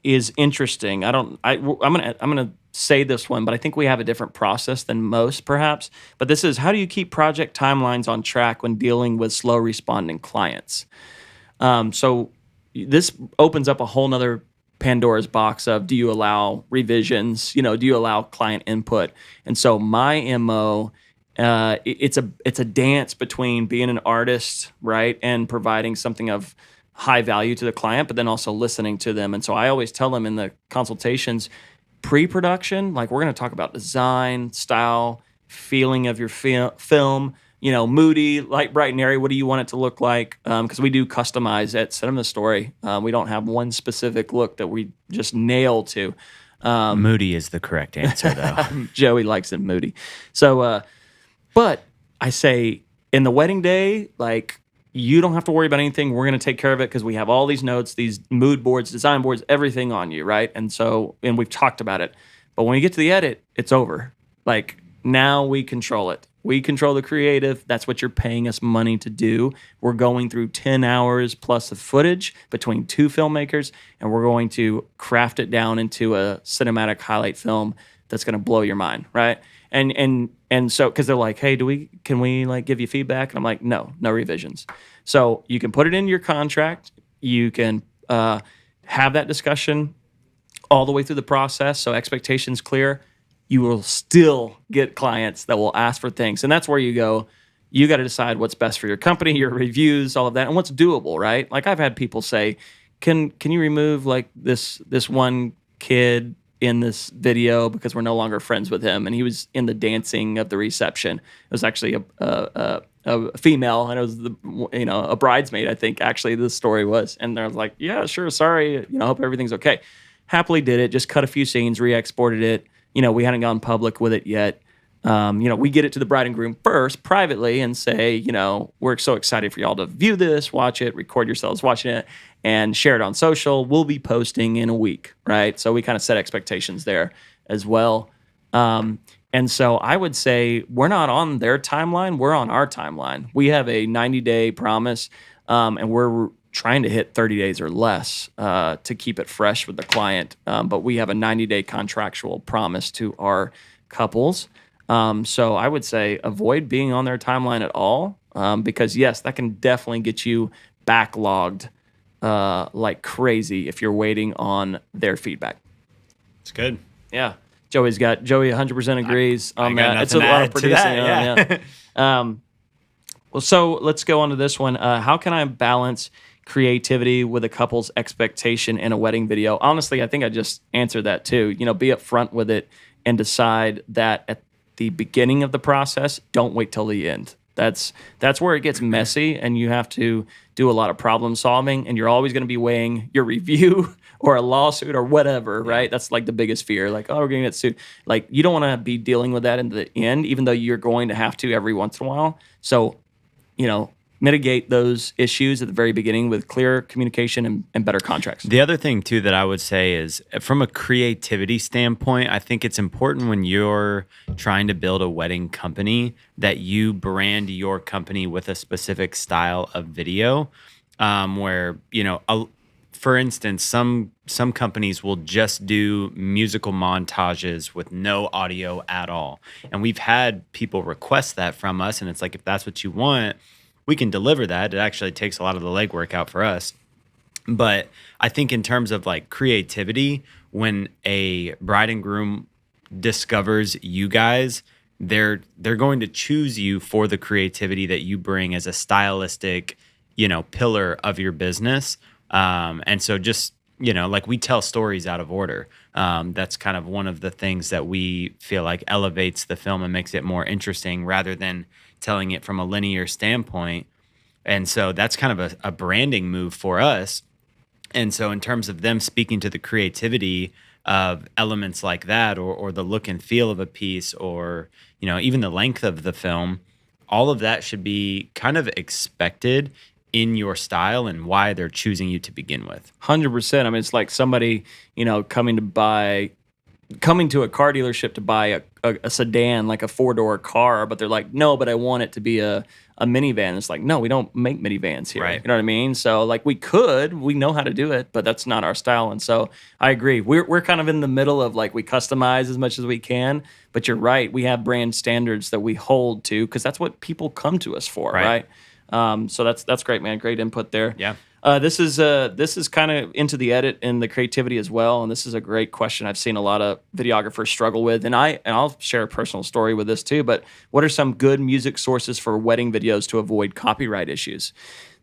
is interesting. I'm gonna say this one, but I think we have a different process than most, perhaps. But this is, how do you keep project timelines on track when dealing with slow responding clients? So this opens up a whole nother Pandora's box of, do you allow revisions? Do you allow client input? And so my MO, it's a dance between being an artist, right, and providing something of high value to the client, but then also listening to them. And so I always tell them in the consultations, pre-production, like we're going to talk about design, style, feeling of your film, moody, light, bright, and airy. What do you want it to look like? Because we do customize it, send them the story. We don't have one specific look that we just nail to. Moody is the correct answer, though. Joey likes it moody. So, but I say in the wedding day, like, you don't have to worry about anything. We're going to take care of it because we have all these notes, these mood boards, design boards, everything on you, right? And we've talked about it. But when you get to the edit, it's over. Like, now we control it. We control the creative. That's what you're paying us money to do. We're going through 10 hours plus of footage between two filmmakers, and we're going to craft it down into a cinematic highlight film that's going to blow your mind, right? And so, because they're like, hey, can we like give you feedback? And I'm like, no revisions. So you can put it in your contract. You can have that discussion all the way through the process. So expectations clear. You will still get clients that will ask for things. And that's where you go, you got to decide what's best for your company, your reviews, all of that, and what's doable, right? Like I've had people say, can you remove like this one kid in this video because we're no longer friends with him, and he was in the dancing of the reception. It was actually a female, and it was a bridesmaid, I think actually the story was, and they're like, yeah, sure, sorry, hope everything's okay. Happily did it, just cut a few scenes, re-exported it. We hadn't gone public with it yet. We get it to the bride and groom first privately and say, we're so excited for y'all to view this, watch it, record yourselves watching it, and share it on social. We'll be posting in a week, right? So we kind of set expectations there as well. And so I would say we're not on their timeline, we're on our timeline. We have a 90-day promise, and we're trying to hit 30 days or less to keep it fresh with the client. But we have a 90-day contractual promise to our couples. So I would say avoid being on their timeline at all, because yes, that can definitely get you backlogged like crazy if you're waiting on their feedback. It's good. Yeah. Joey 100% agrees on that. It's a lot of producing. Yeah. Well, so let's go on to this one. How can I balance creativity with a couple's expectation in a wedding video? Honestly, I think I just answered that too. Be upfront with it and decide that at the beginning of the process, don't wait till the end. That's where it gets messy, and you have to do a lot of problem solving, and you're always going to be weighing your review or a lawsuit or whatever, right? That's like the biggest fear. Like, oh, we're going to get sued. Like, you don't want to be dealing with that in the end, even though you're going to have to every once in a while. So, mitigate those issues at the very beginning with clear communication and better contracts. The other thing, too, that I would say is from a creativity standpoint, I think it's important when you're trying to build a wedding company that you brand your company with a specific style of video where, for instance, some companies will just do musical montages with no audio at all. And we've had people request that from us. And it's like, if that's what you want, we can deliver that. It actually takes a lot of the legwork out for us. But I think in terms of like creativity, when a bride and groom discovers you guys, they're going to choose you for the creativity that you bring as a stylistic, pillar of your business. And so just, like we tell stories out of order. That's kind of one of the things that we feel like elevates the film and makes it more interesting rather than telling it from a linear standpoint. And so that's kind of a branding move for us. And so in terms of them speaking to the creativity of elements like that, or the look and feel of a piece, or, even the length of the film, all of that should be kind of expected in your style and why they're choosing you to begin with. 100%. I mean, it's like somebody, coming to a car dealership to buy a sedan, like a 4-door car, but they're like, no, but I want it to be a minivan. It's like, no, we don't make minivans here. Right. You know what I mean? So like we know how to do it, but that's not our style. And so I agree. We're kind of in the middle of like, we customize as much as we can, but you're right. We have brand standards that we hold to, because that's what people come to us for. Right. So that's great, man. Great input there. Yeah. This is kind of into the edit and the creativity as well, and this is a great question I've seen a lot of videographers struggle with, and I'll share a personal story with this too. But what are some good music sources for wedding videos to avoid copyright issues?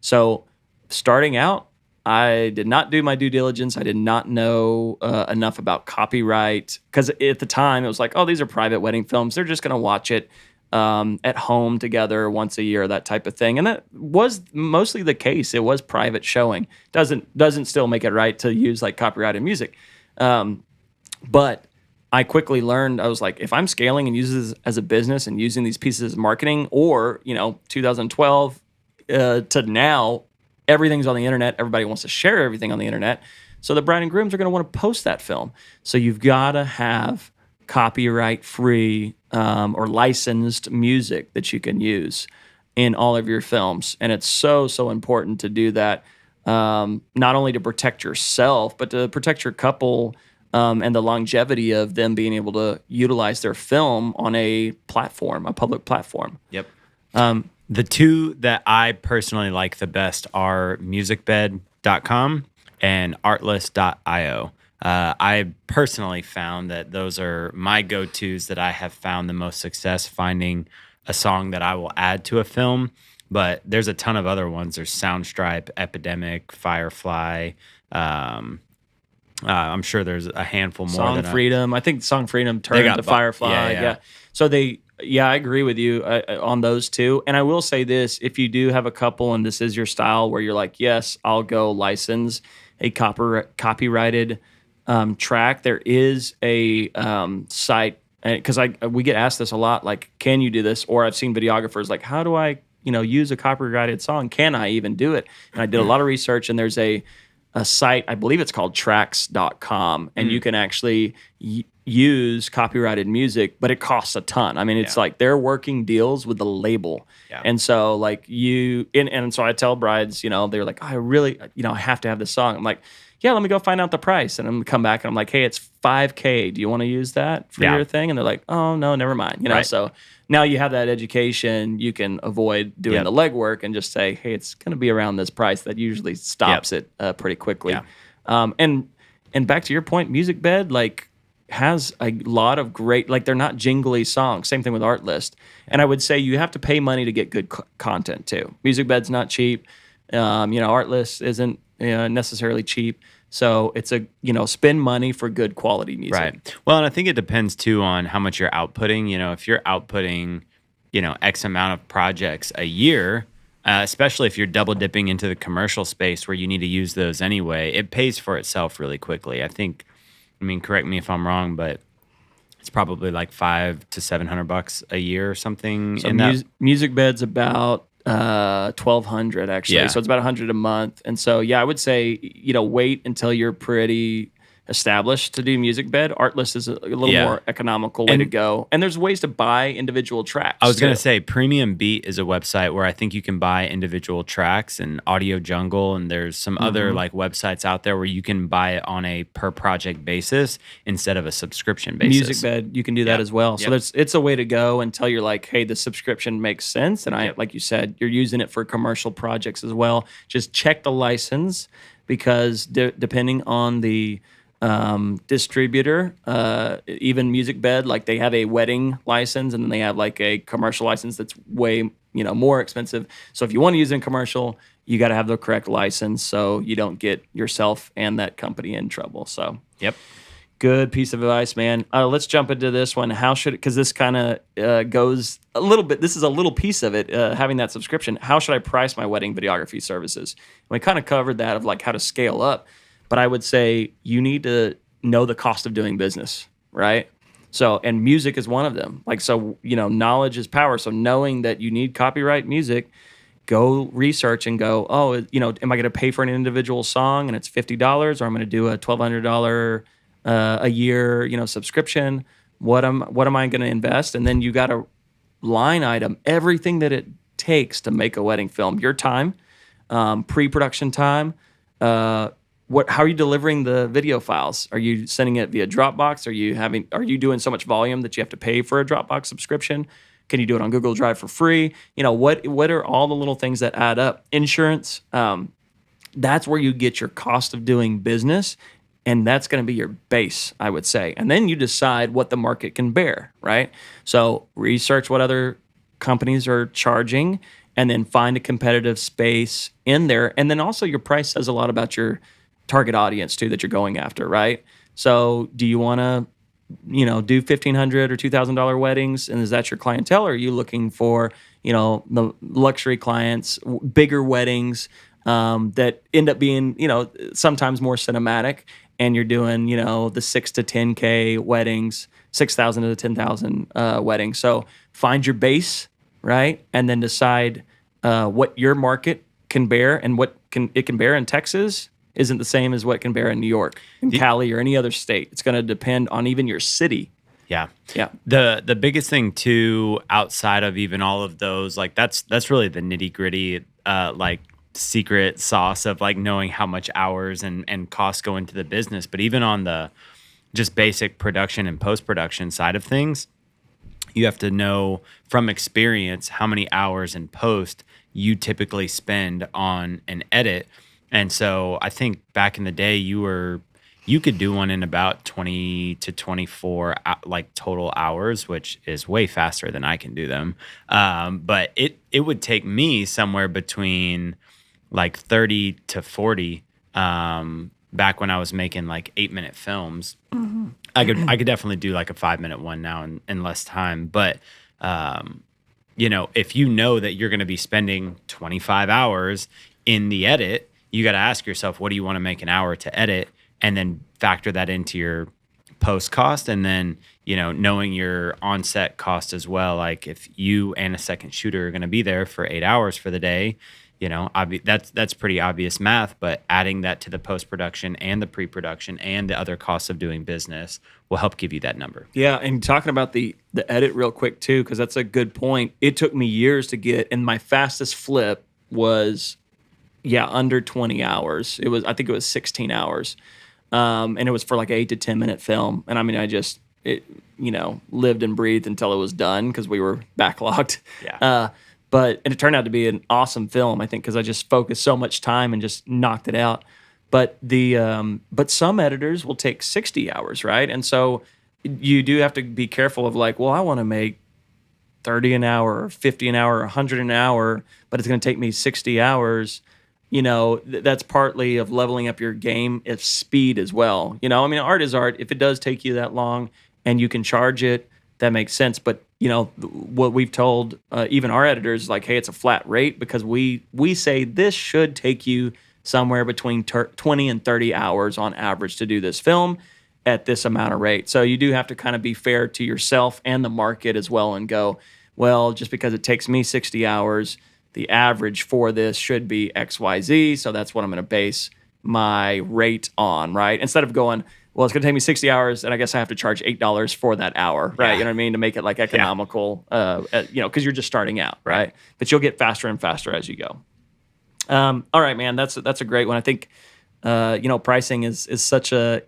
So, starting out, I did not do my due diligence. I did not know enough about copyright, because at the time it was like, oh, these are private wedding films. They're just going to watch it at home together once a year, that type of thing. And that was mostly the case. It was private showing. Doesn't still make it right to use like copyrighted music. But I quickly learned, I was like, if I'm scaling and using this as a business and using these pieces as marketing, or, 2012 to now, everything's on the internet. Everybody wants to share everything on the internet. So the bride and grooms are going to want to post that film. So you've got to have copyright-free or licensed music that you can use in all of your films. And it's so, so important to do that, not only to protect yourself, but to protect your couple and the longevity of them being able to utilize their film on a platform, a public platform. Yep. The two that I personally like the best are musicbed.com and artlist.io. I personally found that those are my go-tos that I have found the most success finding a song that I will add to a film. But there's a ton of other ones. There's Soundstripe, Epidemic, Firefly. Um, I'm sure there's a handful more. Song Freedom. I think Song Freedom turned into Firefly. Yeah. So I agree with you on those two. And I will say this: if you do have a couple, and this is your style, where you're like, yes, I'll go license a copyrighted track. There is a site, because we get asked this a lot, like, can you do this? Or I've seen videographers like, how do I use a copyrighted song? Can I even do it? And I did a lot of research, and there's a site, I believe it's called tracks.com, and you can actually use copyrighted music, but it costs a ton. I mean, it's like they're working deals with the label. Yeah. And so like and so I tell brides, they're like, oh, I really, I have to have this song. I'm like, yeah, let me go find out the price. And I'm gonna come back and I'm like, hey, it's $5,000. Do you want to use that for your thing? And they're like, oh no, never mind. Right. So now you have that education, you can avoid doing the legwork and just say, hey, it's going to be around this price. That usually stops it pretty quickly. Yeah. And back to your point, Music Bed has a lot of great, they're not jingly songs. Same thing with Artlist. And I would say you have to pay money to get good content too. Music Bed's not cheap. Artlist isn't necessarily cheap. So it's spend money for good quality music. Right. Well, and I think it depends too on how much you're outputting. If you're outputting, X amount of projects a year, especially if you're double dipping into the commercial space where you need to use those anyway, it pays for itself really quickly. Correct me if I'm wrong, but it's probably like $500 to $700 a year or something. So Music Bed's about $1,200 actually. Yeah. So it's about $100 a month. And so, I would say, wait until you're pretty established to do Music Bed. Artlist is a little more economical way to go. And there's ways to buy individual tracks. I was going to say Premium Beat is a website where I think you can buy individual tracks, and Audio Jungle, and there's some other websites out there where you can buy it on a per project basis instead of a subscription basis. Music Bed, you can do that as well. So it's a way to go until you're like, hey, the subscription makes sense. And like you said, you're using it for commercial projects as well. Just check the license, because depending on the distributor, even Music Bed, they have a wedding license, and then they have a commercial license that's way more expensive. So if you want to use it in commercial, you got to have the correct license so you don't get yourself and that company in trouble. So good piece of advice, man. Let's jump into this one. Because this kind of goes a little bit, this is a little piece of it, having that subscription. How should I price my wedding videography services? We kind of covered that of how to scale up. But I would say you need to know the cost of doing business, right? So, and music is one of them. Knowledge is power. So knowing that you need copyright music, go research and go, am I going to pay for an individual song and it's $50, or I'm going to do a $1,200 a year, subscription? What am I going to invest? And then you got to line item everything that it takes to make a wedding film. Your time, pre-production time, how are you delivering the video files? Are you sending it via Dropbox? Are you doing so much volume that you have to pay for a Dropbox subscription? Can you do it on Google Drive for free? What are all the little things that add up? Insurance, that's where you get your cost of doing business, and that's going to be your base, I would say. And then you decide what the market can bear, right? So research what other companies are charging, and then find a competitive space in there. And then also your price says a lot about your target audience too that you're going after, right? So do you want to, do $1,500 or $2,000 weddings, and is that your clientele? Or are you looking for, the luxury clients, bigger weddings that end up being, sometimes more cinematic, and you're doing, the 6 to 10K weddings, 6,000 to 10,000 weddings. So find your base, right? And then decide what your market can bear, and what it can bear in Texas isn't the same as what can bear in New York, in Cali, or any other state. It's going to depend on even your city. Yeah. The biggest thing too, outside of even all of those, that's really the nitty gritty, secret sauce of knowing how much hours and costs go into the business. But even on the just basic production and post-production side of things, you have to know from experience how many hours in post you typically spend on an edit. And so I think back in the day, you were you could do one in about 20 to 24 like total hours, which is way faster than I can do them. But it would take me somewhere between like 30 to 40 back when I was making like 8-minute films. I could definitely do like a 5-minute one now in less time. But if you know that you're going to be spending 25 hours in the edit, you got to ask yourself, what do you want to make an hour to edit? And then factor that into your post cost. And then, knowing your on-set cost as well. Like if you and a second shooter are going to be there for 8 hours for the day, that's pretty obvious math, but adding that to the post-production and the pre-production and the other costs of doing business will help give you that number. Yeah, and talking about the edit real quick too, because that's a good point. It took me years to get, and my fastest flip was, under 20 hours. I think it was 16 hours. And it was for like 8 to 10 minute film. And I mean, lived and breathed until it was done because we were backlogged. Yeah. And it turned out to be an awesome film, I think, because I just focused so much time and just knocked it out. But but some editors will take 60 hours, right? And so you do have to be careful of like, well, I want to make 30 an hour, or 50 an hour, or 100 an hour, but it's going to take me 60 hours. That's partly of leveling up your game of speed as well. Art is art. If it does take you that long and you can charge it, that makes sense. But what we've told even our editors, like, hey, it's a flat rate because we say this should take you somewhere between 20 and 30 hours on average to do this film at this amount of rate. So you do have to kind of be fair to yourself and the market as well and go, well, just because it takes me 60 hours, the average for this should be XYZ. So that's what I'm going to base my rate on, right? Instead of going, well, it's going to take me 60 hours, and I guess I have to charge $8 for that hour, right? Yeah. You know what I mean? To make it like economical, because you're just starting out, right? But you'll get faster and faster as you go. All right, man, that's a great one. I think, pricing is such a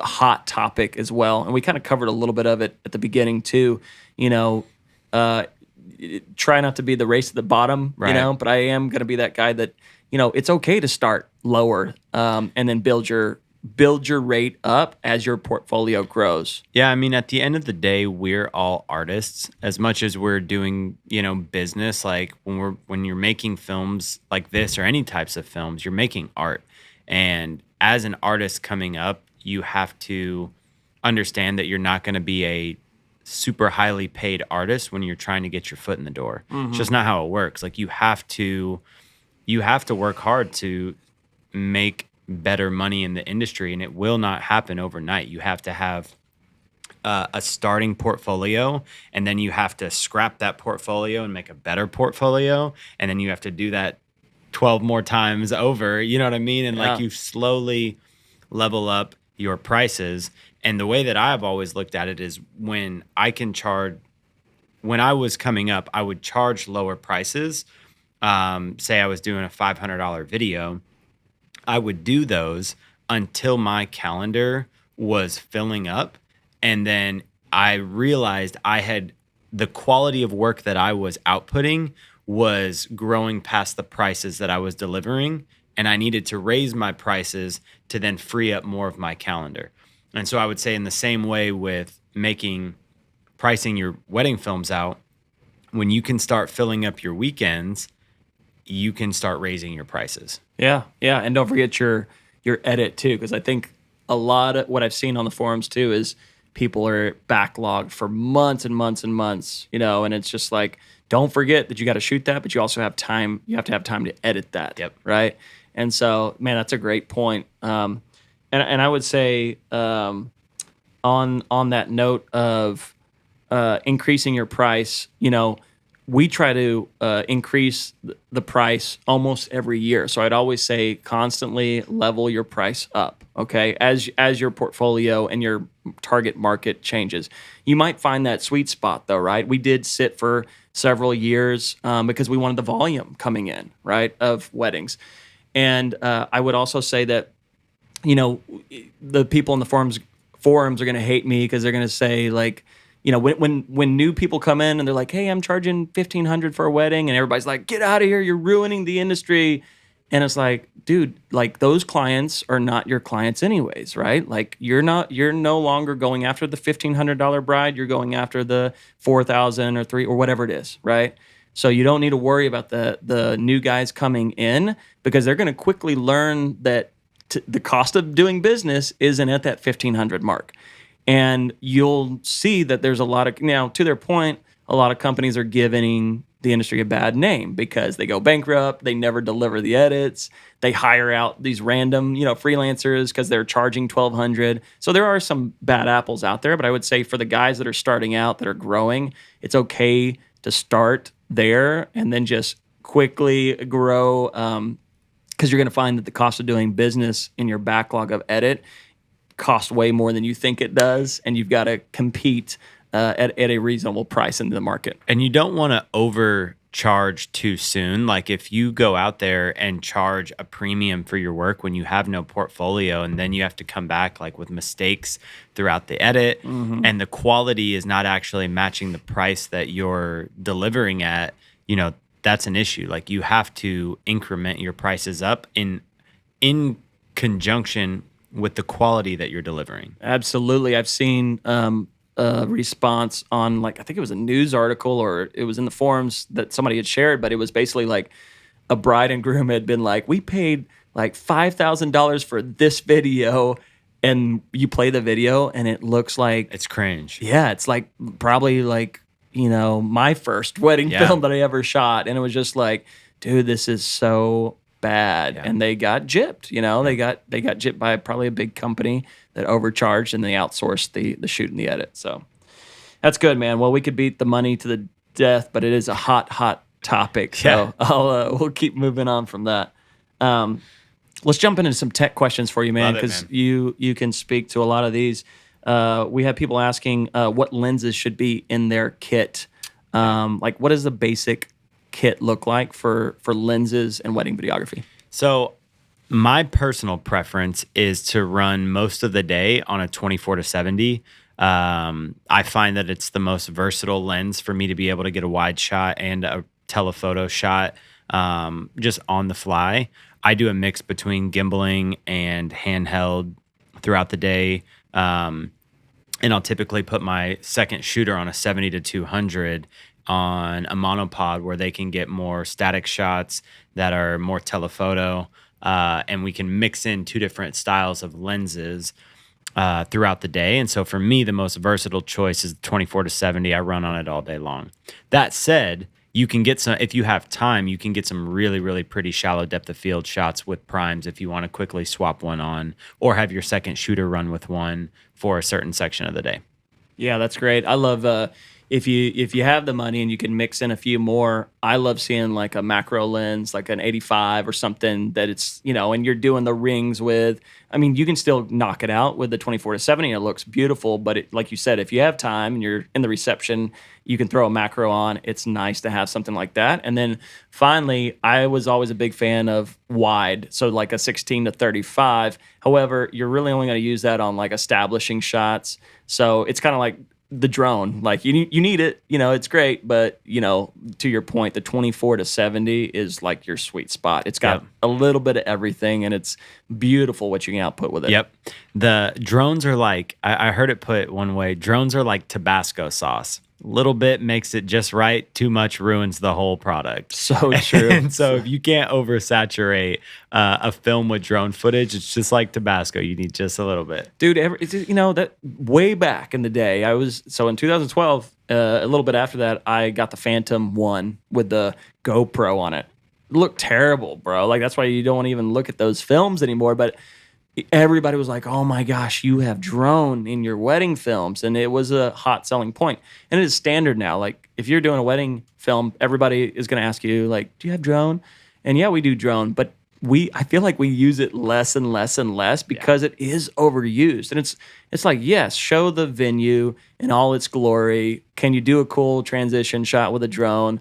hot topic as well, and we kind of covered a little bit of it at the beginning too. Try not to be the race at the bottom, right. But I am going to be that guy that, it's okay to start lower, and then build your rate up as your portfolio grows. Yeah, I mean, at the end of the day, we're all artists. As much as we're doing, business, like when you're making films like this or any types of films, you're making art. And as an artist coming up, you have to understand that you're not going to be a super highly paid artist when you're trying to get your foot in the door. Mm-hmm. It's just not how it works. Like you have to work hard to make better money in the industry, and it will not happen overnight. You have to have a starting portfolio, and then you have to scrap that portfolio and make a better portfolio, and then you have to do that 12 more times over, you know what I mean? And like you slowly level up your prices. And the way that I've always looked at it is when I was coming up, I would charge lower prices. Say I was doing a $500 video, I would do those until my calendar was filling up. And then I realized the quality of work that I was outputting was growing past the prices that I was delivering. And I needed to raise my prices to then free up more of my calendar. And so I would say in the same way with pricing your wedding films out, when you can start filling up your weekends, you can start raising your prices. Yeah. And don't forget your edit too, because I think a lot of what I've seen on the forums too is people are backlogged for months and months and months, and it's just like, don't forget that you got to shoot that, but you also have time. You have to have time to edit that. Yep. Right. And so, man, that's a great point. And I would say on that note of increasing your price, we try to increase the price almost every year. So I'd always say constantly level your price up, okay? As your portfolio and your target market changes. You might find that sweet spot though, right? We did sit for several years because we wanted the volume coming in, right, of weddings. And I would also say that, the people in the forums are going to hate me because they're going to say like, when new people come in and they're like, hey, I'm charging $1,500 for a wedding, and everybody's like, get out of here, you're ruining the industry. And it's like, dude, like those clients are not your clients anyways, right? Like you're no longer going after the $1,500 bride. You're going after the 4,000 or three or whatever it is, right? So you don't need to worry about the new guys coming in because they're going to quickly learn that the cost of doing business isn't at that 1,500 mark. And you'll see that there's a lot of, now to their point, a lot of companies are giving the industry a bad name because they go bankrupt, they never deliver the edits, they hire out these random, freelancers because they're charging $1,200. So there are some bad apples out there, but I would say for the guys that are starting out, that are growing, it's okay to start there and then just quickly grow, because you're going to find that the cost of doing business in your backlog of edit costs way more than you think it does, and you've got to compete at a reasonable price into the market. And you don't want to overcharge too soon. Like if you go out there and charge a premium for your work when you have no portfolio, and then you have to come back like with mistakes throughout the edit, and the quality is not actually matching the price that you're delivering at, that's an issue. Like you have to increment your prices up in conjunction with the quality that you're delivering. Absolutely. I've seen a response on, like, I think it was a news article or it was in the forums that somebody had shared, but it was basically like a bride and groom had been like, we paid like $5,000 for this video, and you play the video and it looks like it's cringe. Yeah, it's like probably like, my first wedding film that I ever shot, and it was just like, dude, this is so bad. Yeah. And they got gypped, they got gypped by probably a big company that overcharged, and they outsourced the shoot and the edit. So that's good, man. Well, we could beat the money to the death, but it is a hot topic. So we'll keep moving on from that. Let's jump into some tech questions for you, man, because you can speak to a lot of these. We have people asking what lenses should be in their kit. Like, what does the basic kit look like for lenses and wedding videography? So my personal preference is to run most of the day on a 24-70. I find that it's the most versatile lens for me to be able to get a wide shot and a telephoto shot just on the fly. I do a mix between gimbaling and handheld throughout the day. And I'll typically put my second shooter on a 70-200 on a monopod where they can get more static shots that are more telephoto. And we can mix in two different styles of lenses throughout the day. And so for me, the most versatile choice is 24-70. I run on it all day long. That said, you can get some, if you have time, you can get some really, really pretty shallow depth of field shots with primes if you want to quickly swap one on, or have your second shooter run with one for a certain section of the day. Yeah, that's great. I love if you have the money and you can mix in a few more. I love seeing like a macro lens, like an 85 or something that it's, and you're doing the rings with. I mean, you can still knock it out with the 24-70 and it looks beautiful, but like you said, if you have time and you're in the reception, you can throw a macro on. It's nice to have something like that. And then finally, I was always a big fan of wide, so like a 16-35. However, you're really only going to use that on like establishing shots. So it's kind of like the drone, like you need it, it's great, but to your point, the 24-70 is like your sweet spot. It's got a little bit of everything, and it's beautiful what you can output with it. Yep. The drones are like, I heard it put one way, drones are like Tabasco sauce. Little bit makes it just right. Too much ruins the whole product. So true. And so if you can't oversaturate a film with drone footage, it's just like Tabasco. You need just a little bit. Dude, that way back in the day, in 2012, a little bit after that, I got the Phantom 1 with the GoPro on it. It looked terrible, bro. Like, that's why you don't want to even look at those films anymore. But everybody was like, oh my gosh, you have drone in your wedding films. And it was a hot selling point. And it is standard now. Like, if you're doing a wedding film, everybody is going to ask you, like, do you have drone? And yeah, we do drone. But I feel like we use it less and less and less because it is overused. And it's like, yes, show the venue in all its glory. Can you do a cool transition shot with a drone?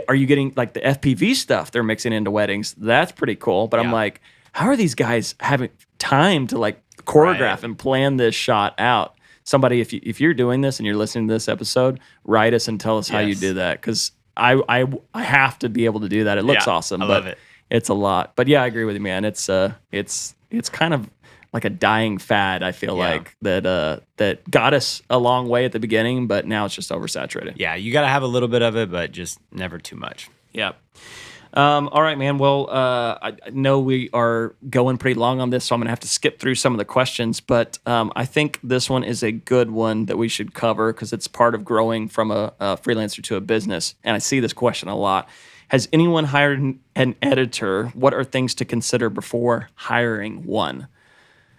Are you getting, like, the FPV stuff they're mixing into weddings? That's pretty cool. But I'm like, how are these guys having time to like choreograph and plan this shot out? Somebody, if you're doing this and you're listening to this episode, write us and tell us how you do that, because I have to be able to do that. It looks awesome. I love it. it's a lot. But yeah, I agree with you, man. It's kind of like a dying fad. I feel like that got us a long way at the beginning, but now it's just oversaturated. Yeah, you got to have a little bit of it, but just never too much. Yeah. All right, man. Well, I know we are going pretty long on this, so I'm going to have to skip through some of the questions. But I think this one is a good one that we should cover because it's part of growing from a freelancer to a business. And I see this question a lot. Has anyone hired an editor? What are things to consider before hiring one?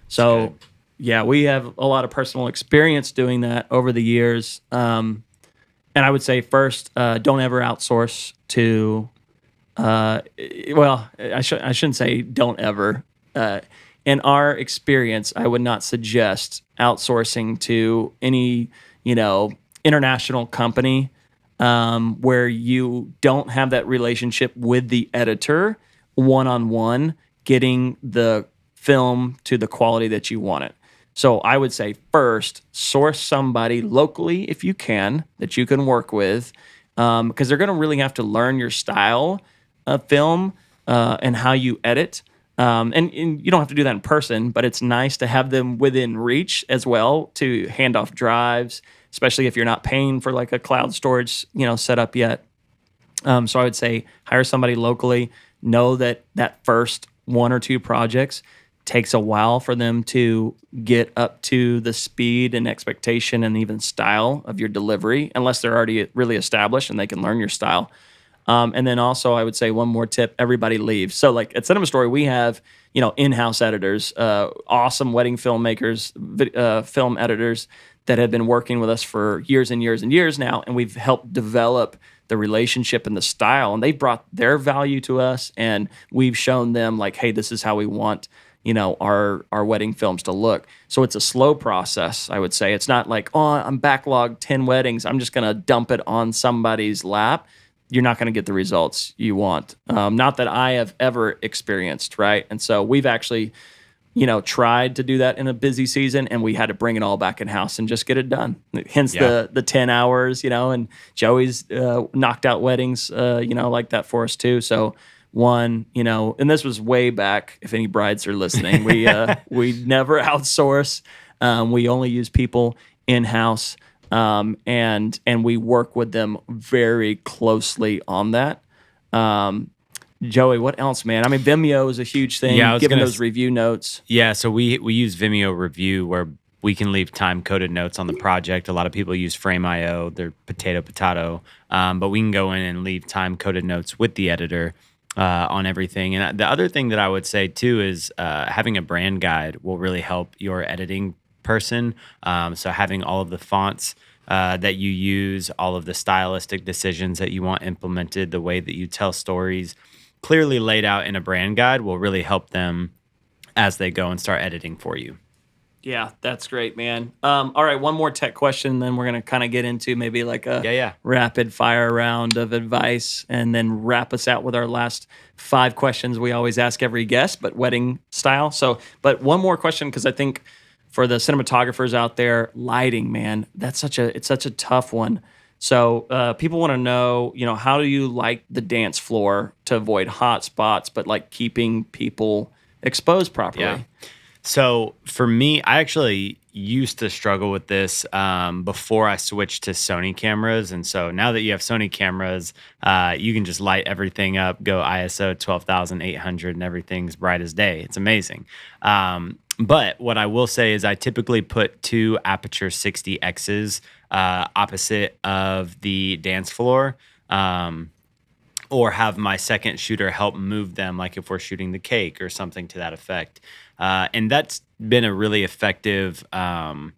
So, yeah, we have a lot of personal experience doing that over the years. And I would say first, don't ever outsource to well, I shouldn't say don't ever. In our experience, I would not suggest outsourcing to any, international company where you don't have that relationship with the editor one-on-one, getting the film to the quality that you want it. So I would say first, source somebody locally if you can that you can work with, because they're going to really have to learn your style of film and how you edit. And you don't have to do that in person, but it's nice to have them within reach as well to hand off drives, especially if you're not paying for like a cloud storage, setup yet. So I would say hire somebody locally. Know that first one or two projects takes a while for them to get up to the speed and expectation and even style of your delivery, unless they're already really established and they can learn your style. And then also, I would say one more tip: everybody leaves. So, like at Cinema Story, we have in-house editors, awesome wedding filmmakers, film editors that have been working with us for years and years and years now, and we've helped develop the relationship and the style. And they brought their value to us, and we've shown them like, hey, this is how we want our wedding films to look. So it's a slow process, I would say. It's not like, oh, I'm backlogged 10 weddings, I'm just gonna dump it on somebody's lap. You're not going to get the results you want. Not that I have ever experienced, right? And so we've actually, tried to do that in a busy season, and we had to bring it all back in house and just get it done. Hence the 10 hours, and Joey's knocked out weddings, like that for us too. So one, and this was way back. If any brides are listening, we never outsource. We only use people in house. And we work with them very closely on that. Joey, what else, man? I mean, Vimeo is a huge thing. Yeah, given those review notes. Yeah, so we use Vimeo Review where we can leave time-coded notes on the project. A lot of people use Frame.io, they're potato, but we can go in and leave time-coded notes with the editor on everything. And the other thing that I would say too is having a brand guide will really help your editing person. So having all of the fonts that you use, all of the stylistic decisions that you want implemented, the way that you tell stories clearly laid out in a brand guide will really help them as they go and start editing for you. Yeah, that's great, man. All right, one more tech question, then we're going to kind of get into maybe like a rapid fire round of advice, and then wrap us out with our last 5 questions we always ask every guest, but wedding style. So, but one more question, because I think for the cinematographers out there, lighting, man, it's such a tough one. So people want to know, how do you light the dance floor to avoid hot spots, but like keeping people exposed properly? Yeah. So for me, I actually used to struggle with this before I switched to Sony cameras. And so now that you have Sony cameras, you can just light everything up, go ISO 12,800 and everything's bright as day. It's amazing. But what I will say is I typically put 2 Aperture 60Xs opposite of the dance floor, or have my second shooter help move them, like if we're shooting the cake or something to that effect. And that's been a really effective and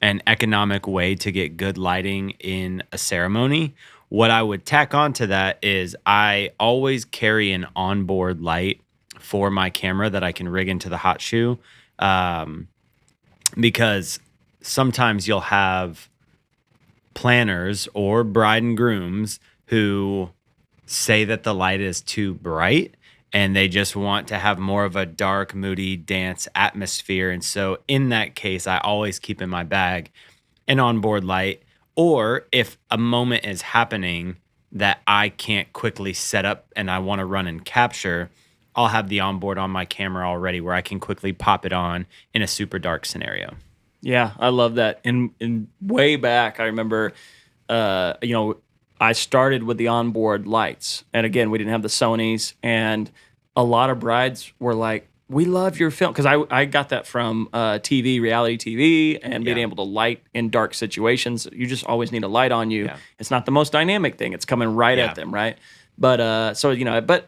economic way to get good lighting in a ceremony. What I would tack on to that is I always carry an onboard light for my camera that I can rig into the hot shoe, because sometimes you'll have planners or bride and grooms who say that the light is too bright and they just want to have more of a dark, moody dance atmosphere. And so in that case, I always keep in my bag an onboard light, or if a moment is happening that I can't quickly set up and I want to run and capture, I'll have the onboard on my camera already where I can quickly pop it on in a super dark scenario. Yeah, I love that. In way back, I remember, I started with the onboard lights, and again, we didn't have the Sonys, and a lot of brides were like, "We love your film," because I got that from TV, reality TV, and being able to light in dark situations. You just always need a light on you. Yeah. It's not the most dynamic thing; it's coming right at them, right? But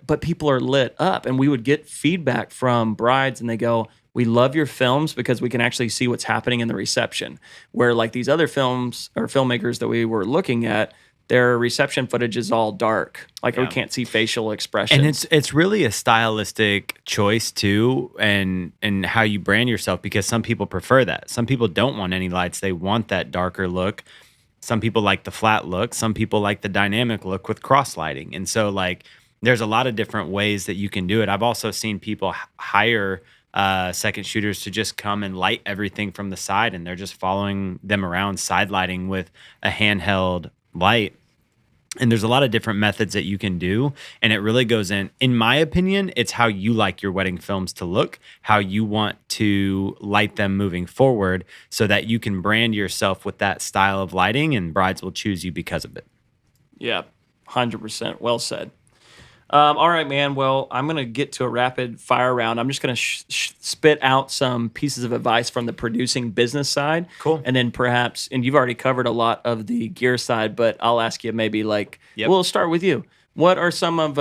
but people are lit up, and we would get feedback from brides, and they go, "We love your films because we can actually see what's happening in the reception." Where like these other films or filmmakers that we were looking at, their reception footage is all dark, like we can't see facial expressions. And it's really a stylistic choice too, and how you brand yourself, because some people prefer that. Some people don't want any lights; they want that darker look. Some people like the flat look. Some people like the dynamic look with cross lighting. And so like there's a lot of different ways that you can do it. I've also seen people hire second shooters to just come and light everything from the side, and they're just following them around, side lighting with a handheld light. And there's a lot of different methods that you can do. And it really goes in my opinion, it's how you like your wedding films to look, how you want to light them moving forward so that you can brand yourself with that style of lighting, and brides will choose you because of it. Yeah, 100%. Well said. All right, man. Well, I'm going to get to a rapid fire round. I'm just going to spit out some pieces of advice from the producing business side. Cool. And then perhaps, and you've already covered a lot of the gear side, but I'll ask you maybe like, we'll start with you. What are some of,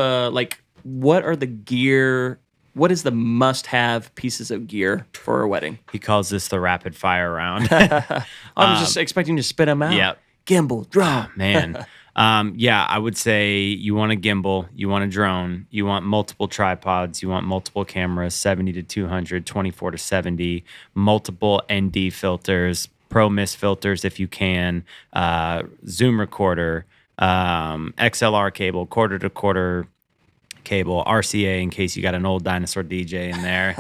what are the gear, what is the must-have pieces of gear for a wedding? He calls this the rapid fire round. I'm just expecting to spit them out. Yep. Gimbal, drone. Man. I would say you want a gimbal, you want a drone, you want multiple tripods, you want multiple cameras, 70 to 200, 24 to 70, multiple ND filters, Pro Mist filters if you can, Zoom recorder, XLR cable, quarter to quarter cable, RCA in case you got an old dinosaur DJ in there.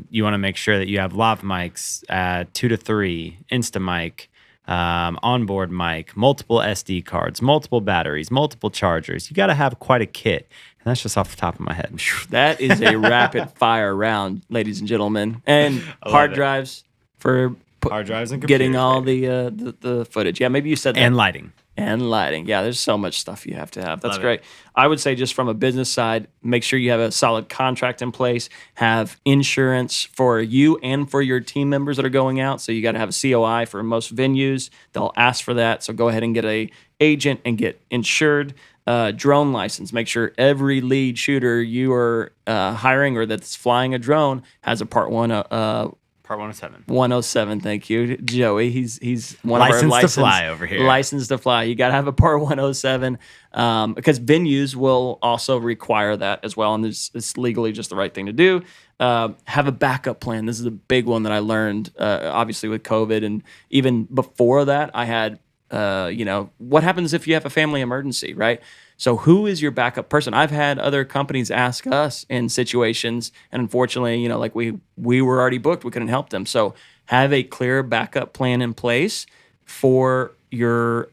You want to make sure that you have lav mics, 2 to 3, Instamic, onboard mic, multiple SD cards, multiple batteries, multiple chargers. You got to have quite a kit. And that's just off the top of my head. That is a rapid fire round, ladies and gentlemen. And hard drives for hard drives and getting all the footage. Yeah, maybe you said that. And lighting. And lighting. Yeah, there's so much stuff you have to have. That's great. I would say just from a business side, make sure you have a solid contract in place, have insurance for you and for your team members that are going out. So you got to have a COI for most venues. They'll ask for that. So go ahead and get a agent and get insured. Drone license. Make sure every lead shooter you are hiring or that's flying a drone has a Part 107. 107, thank you, Joey. He's one of our licensed to fly over here. Licensed to fly. You got to have a Part 107 because venues will also require that as well, and it's legally just the right thing to do. Have a backup plan. This is a big one that I learned, obviously with COVID, and even before that, I had, what happens if you have a family emergency, right? So who is your backup person? I've had other companies ask us in situations, and unfortunately, like we were already booked, we couldn't help them. So have a clear backup plan in place for your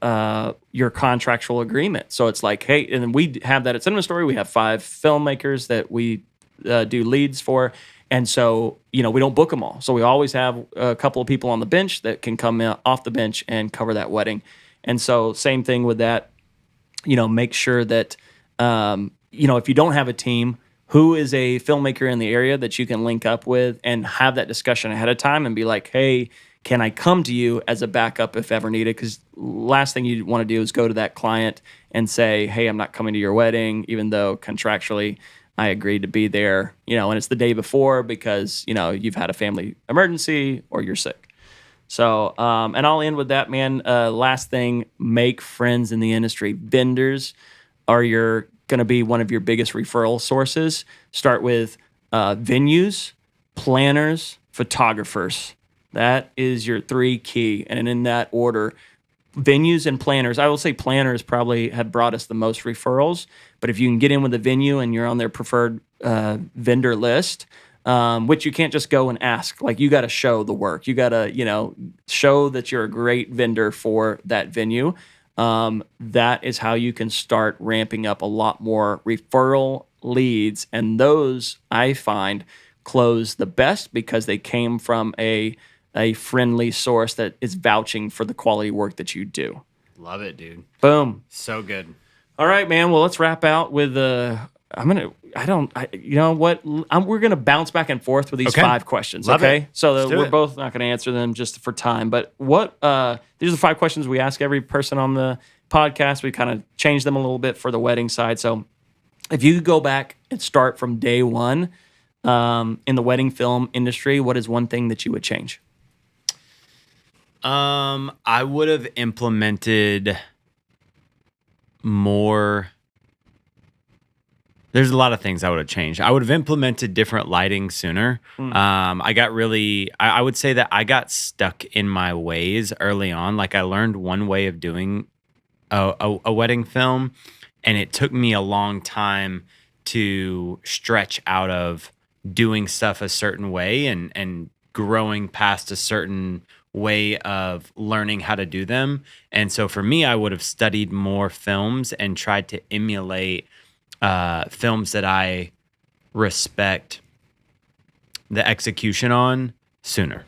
contractual agreement. So it's like, hey, and we have that at Cinema Story. We have 5 filmmakers that we do leads for. And so, we don't book them all. So we always have a couple of people on the bench that can come off the bench and cover that wedding. And so same thing with that. Make sure that, if you don't have a team, who is a filmmaker in the area that you can link up with and have that discussion ahead of time and be like, hey, can I come to you as a backup if ever needed? Because last thing you want to do is go to that client and say, hey, I'm not coming to your wedding, even though contractually I agreed to be there, and it's the day before because, you've had a family emergency or you're sick. So, and I'll end with that, man. Last thing, make friends in the industry. Vendors are going to be one of your biggest referral sources. Start with venues, planners, photographers. That is your 3 key, and in that order. Venues and planners. I will say planners probably have brought us the most referrals, but if you can get in with a venue and you're on their preferred vendor list, which you can't just go and ask. Like, you got to show the work. You got to, show that you're a great vendor for that venue. that is how you can start ramping up a lot more referral leads. And those, I find, close the best because they came from a friendly source that is vouching for the quality work that you do. Love it, dude. Boom. So good. All right, man. Well, let's wrap out with we're gonna bounce back and forth with these 5 questions. Love okay, it. so we're both not gonna answer them just for time. But these are the 5 questions we ask every person on the podcast. We kind of changed them a little bit for the wedding side. So if you could go back and start from day one in the wedding film industry, what is one thing that you would change? I would have implemented more. There's a lot of things I would have changed. I would have implemented different lighting sooner. I would say that I got stuck in my ways early on. Like I learned one way of doing a wedding film, and it took me a long time to stretch out of doing stuff a certain way and growing past a certain way of learning how to do them. And so for me, I would have studied more films and tried to emulate films that I respect the exception on sooner.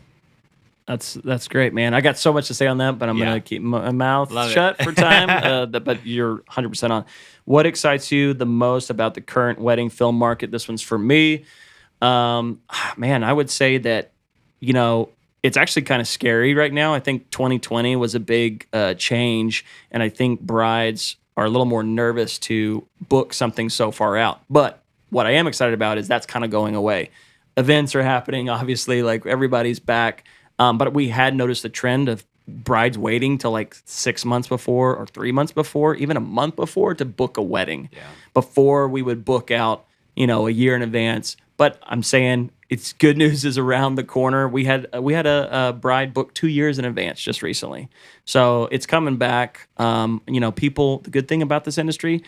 That's great, man. I got so much to say on that, but I'm going to keep my mouth shut for time. But you're 100% on. What excites you the most about the current wedding film market? This one's for me. Man, I would say that, it's actually kind of scary right now. I think 2020 was a big change, and I think brides are a little more nervous to book something so far out. But what I am excited about is that's kind of going away. Events are happening, obviously, like everybody's back. But we had noticed a trend of brides waiting till like 6 months before or 3 months before, even a month before to book a wedding. Yeah. Before we would book out, a year in advance. But I'm saying it's good news is around the corner. We had a bride booked 2 years in advance just recently. So it's coming back. People, the good thing about this industry,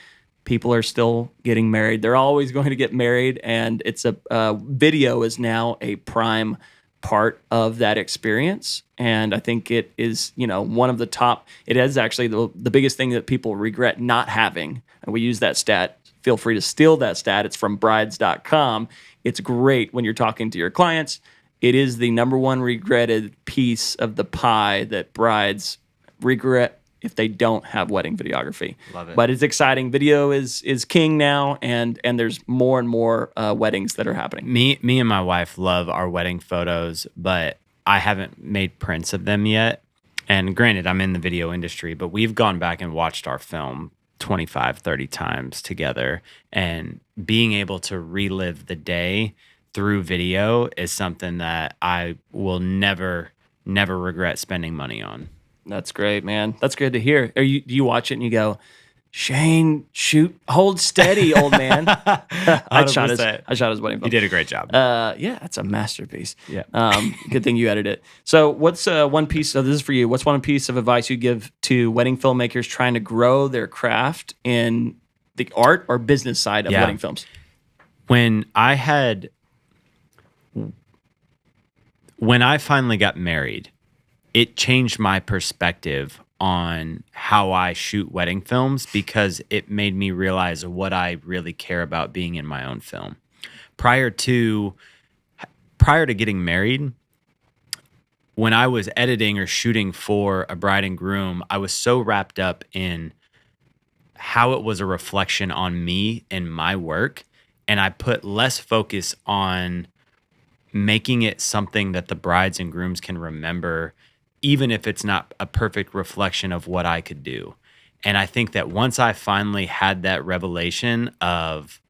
people are still getting married. They're always going to get married. And it's video is now a prime part of that experience. And I think it is, one of the top, it is actually the biggest thing that people regret not having. And we use that stat. Feel free to steal that stat. It's from brides.com. It's great when you're talking to your clients. It is the number one regretted piece of the pie that brides regret if they don't have wedding videography. Love it. But it's exciting. Video is king now, and there's more and more weddings that are happening. Me and my wife love our wedding photos, but I haven't made prints of them yet. And granted, I'm in the video industry, but we've gone back and watched our film 25, 30 times together, and being able to relive the day through video is something that I will never regret spending money on. That's great, man. That's good to hear. Do you watch it and you go, Shane, hold steady, old man. I shot his wedding film. You did a great job. Yeah, that's a masterpiece. Yeah. Good thing you edited it. So what's one piece, so this is for you, what's one piece of advice you give to wedding filmmakers trying to grow their craft in the art or business side of wedding films? When I finally got married, it changed my perspective on how I shoot wedding films because it made me realize what I really care about being in my own film. Prior to getting married, when I was editing or shooting for a bride and groom, I was so wrapped up in how it was a reflection on me and my work, and I put less focus on making it something that the brides and grooms can remember, even if it's not a perfect reflection of what I could do. And I think that once I finally had that revelation of,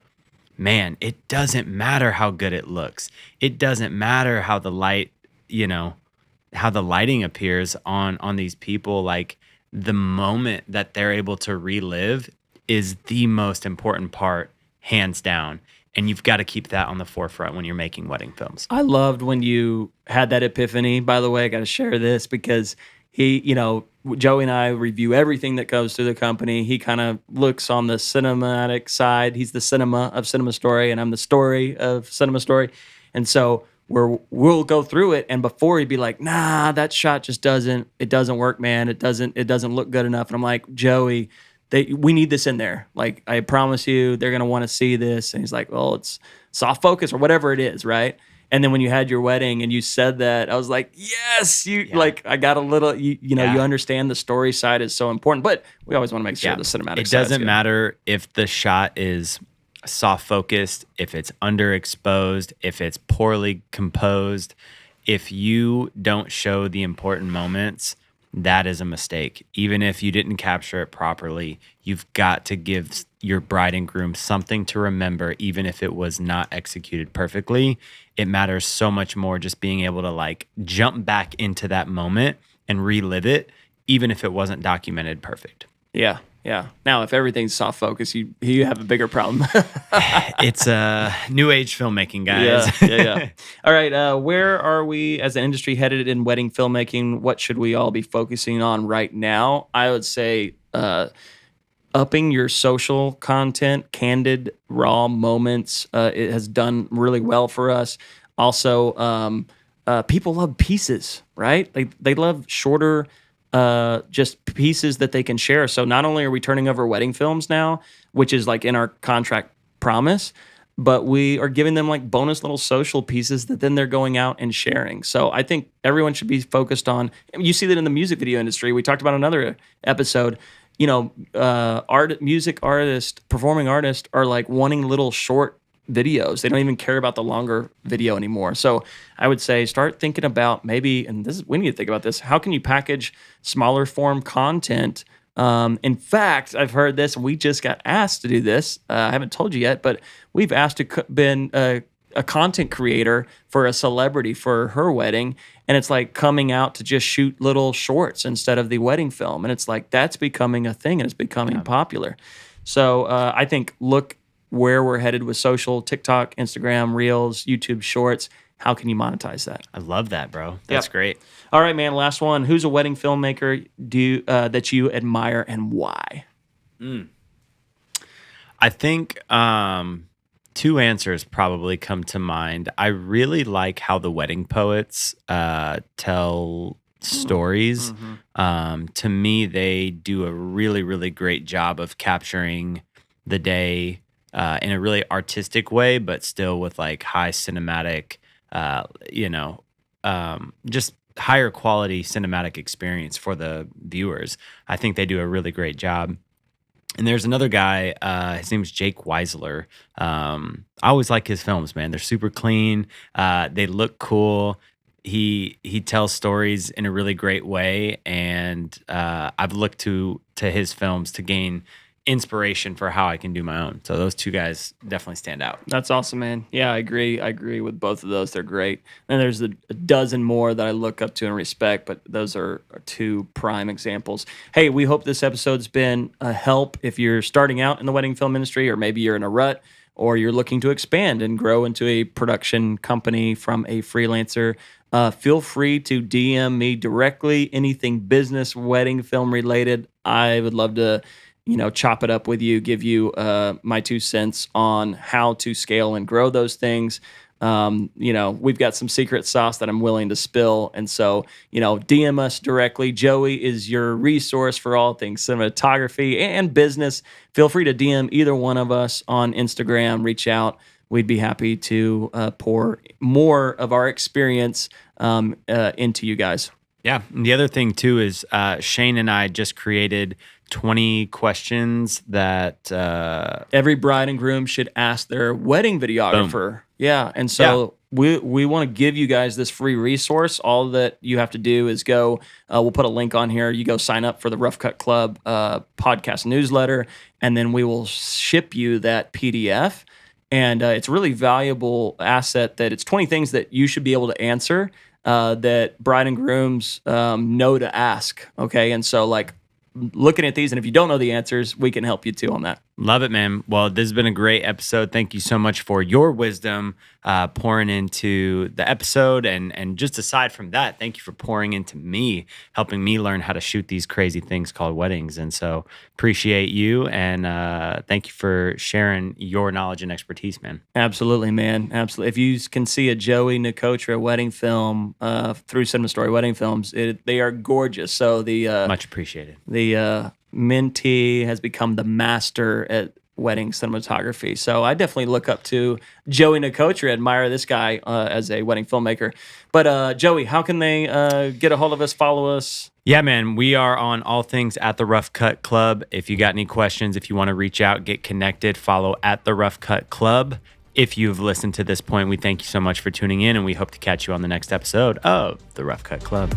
man, it doesn't matter how good it looks. It doesn't matter how the light, how the lighting appears on these people. Like the moment that they're able to relive is the most important part, hands down. And you've got to keep that on the forefront when you're making wedding films. I loved when you had that epiphany. By the way, I got to share this because Joey and I review everything that goes through the company. He kind of looks on the cinematic side. He's the cinema of Cinema Story, and I'm the story of Cinema Story. And so where we'll go through it, and before he'd be like, nah, that shot just doesn't work, man. It doesn't look good enough. And I'm like, Joey, we need this in there. Like, I promise you, they're gonna want to see this. And he's like, well, it's soft focus or whatever it is, right? And then when you had your wedding and you said that, I was like, yes, like I got a little, you know, you understand the story side is so important, but we always want to make sure the cinematic. It doesn't matter if the shot is soft focused, if it's underexposed, if it's poorly composed. If you don't show the important moments, that is a mistake. Even if you didn't capture it properly, you've got to give your bride and groom something to remember, even if it was not executed perfectly. It matters so much more just being able to like jump back into that moment and relive it, even if it wasn't documented perfect. Yeah. Yeah. Now, if everything's soft focus, you have a bigger problem. It's new age filmmaking, guys. Yeah. All right. Where are we as an industry headed in wedding filmmaking? What should we all be focusing on right now? I would say upping your social content, candid, raw moments. It has done really well for us. Also, people love pieces, right? They love shorter just pieces that they can share. So not only are we turning over wedding films now, which is like in our contract promise, but we are giving them like bonus little social pieces that then they're going out and sharing. So I think everyone should be focused on, you see that in the music video industry. We talked about another episode, you know, music artists, performing artists are like wanting little short videos. They don't even care about the longer video anymore. So I would say start thinking about maybe, and we need to think about this, how can you package smaller form content? In fact, I've heard this, and we just got asked to do this. I haven't told you yet, but we've asked to been a content creator for a celebrity for her wedding, and it's like coming out to just shoot little shorts instead of the wedding film. And it's like, that's becoming a thing, and it's becoming popular. So I think look where we're headed with social, TikTok, Instagram, Reels, YouTube Shorts. How can you monetize that? I love that, bro. That's great. All right, man. Last one. Who's a wedding filmmaker that you admire and why? I think two answers probably come to mind. I really like how the wedding poets tell stories. To me, they do a really, really great job of capturing the day in a really artistic way, but still with like high cinematic, just higher quality cinematic experience for the viewers. I think they do a really great job. And there's another guy, his name's Jake Weisler. I always like his films, man. They're super clean. They look cool. He tells stories in a really great way. And I've looked to his films to gain inspiration for how I can do my own. So those two guys definitely stand out. That's awesome, man. Yeah, I agree with both of those. They're great. And there's a dozen more that I look up to and respect, but those are two prime examples. Hey, we hope this episode's been a help if you're starting out in the wedding film industry, or maybe you're in a rut, or you're looking to expand and grow into a production company from a freelancer. Feel free to DM me directly, anything business, wedding film related. I would love to chop it up with you, give you my 2 cents on how to scale and grow those things. We've got some secret sauce that I'm willing to spill. And so, DM us directly. Joey is your resource for all things cinematography and business. Feel free to DM either one of us on Instagram. Reach out. We'd be happy to pour more of our experience into you guys. Yeah. And the other thing, too, is Shane and I just created 20 questions that every bride and groom should ask their wedding videographer. Boom. Yeah. And so we want to give you guys this free resource. All that you have to do is go, we'll put a link on here. You go sign up for the Rough Cut Club podcast newsletter, and then we will ship you that PDF. And it's a really valuable asset that it's 20 things that you should be able to answer that bride and grooms know to ask. Okay. And so looking at these, and if you don't know the answers, we can help you too on that. Love it, man. Well, this has been a great episode. Thank you so much for your wisdom pouring into the episode. And just aside from that, thank you for pouring into me, helping me learn how to shoot these crazy things called weddings. And so appreciate you. And thank you for sharing your knowledge and expertise, man. Absolutely, man. Absolutely. If you can see a Joey Nicotra wedding film through Cinema Story Wedding Films, they are gorgeous. So Much appreciated. The mentee has become the master at wedding cinematography. So I definitely look up to Joey Nicotra, admire this guy as a wedding filmmaker. But Joey, how can they get a hold of us, follow us? Yeah, man, we are on all things at the Rough Cut Club. If you got any questions, if you want to reach out, get connected, follow at the Rough Cut Club. If you've listened to this point, we thank you so much for tuning in, and we hope to catch you on the next episode of the Rough Cut Club.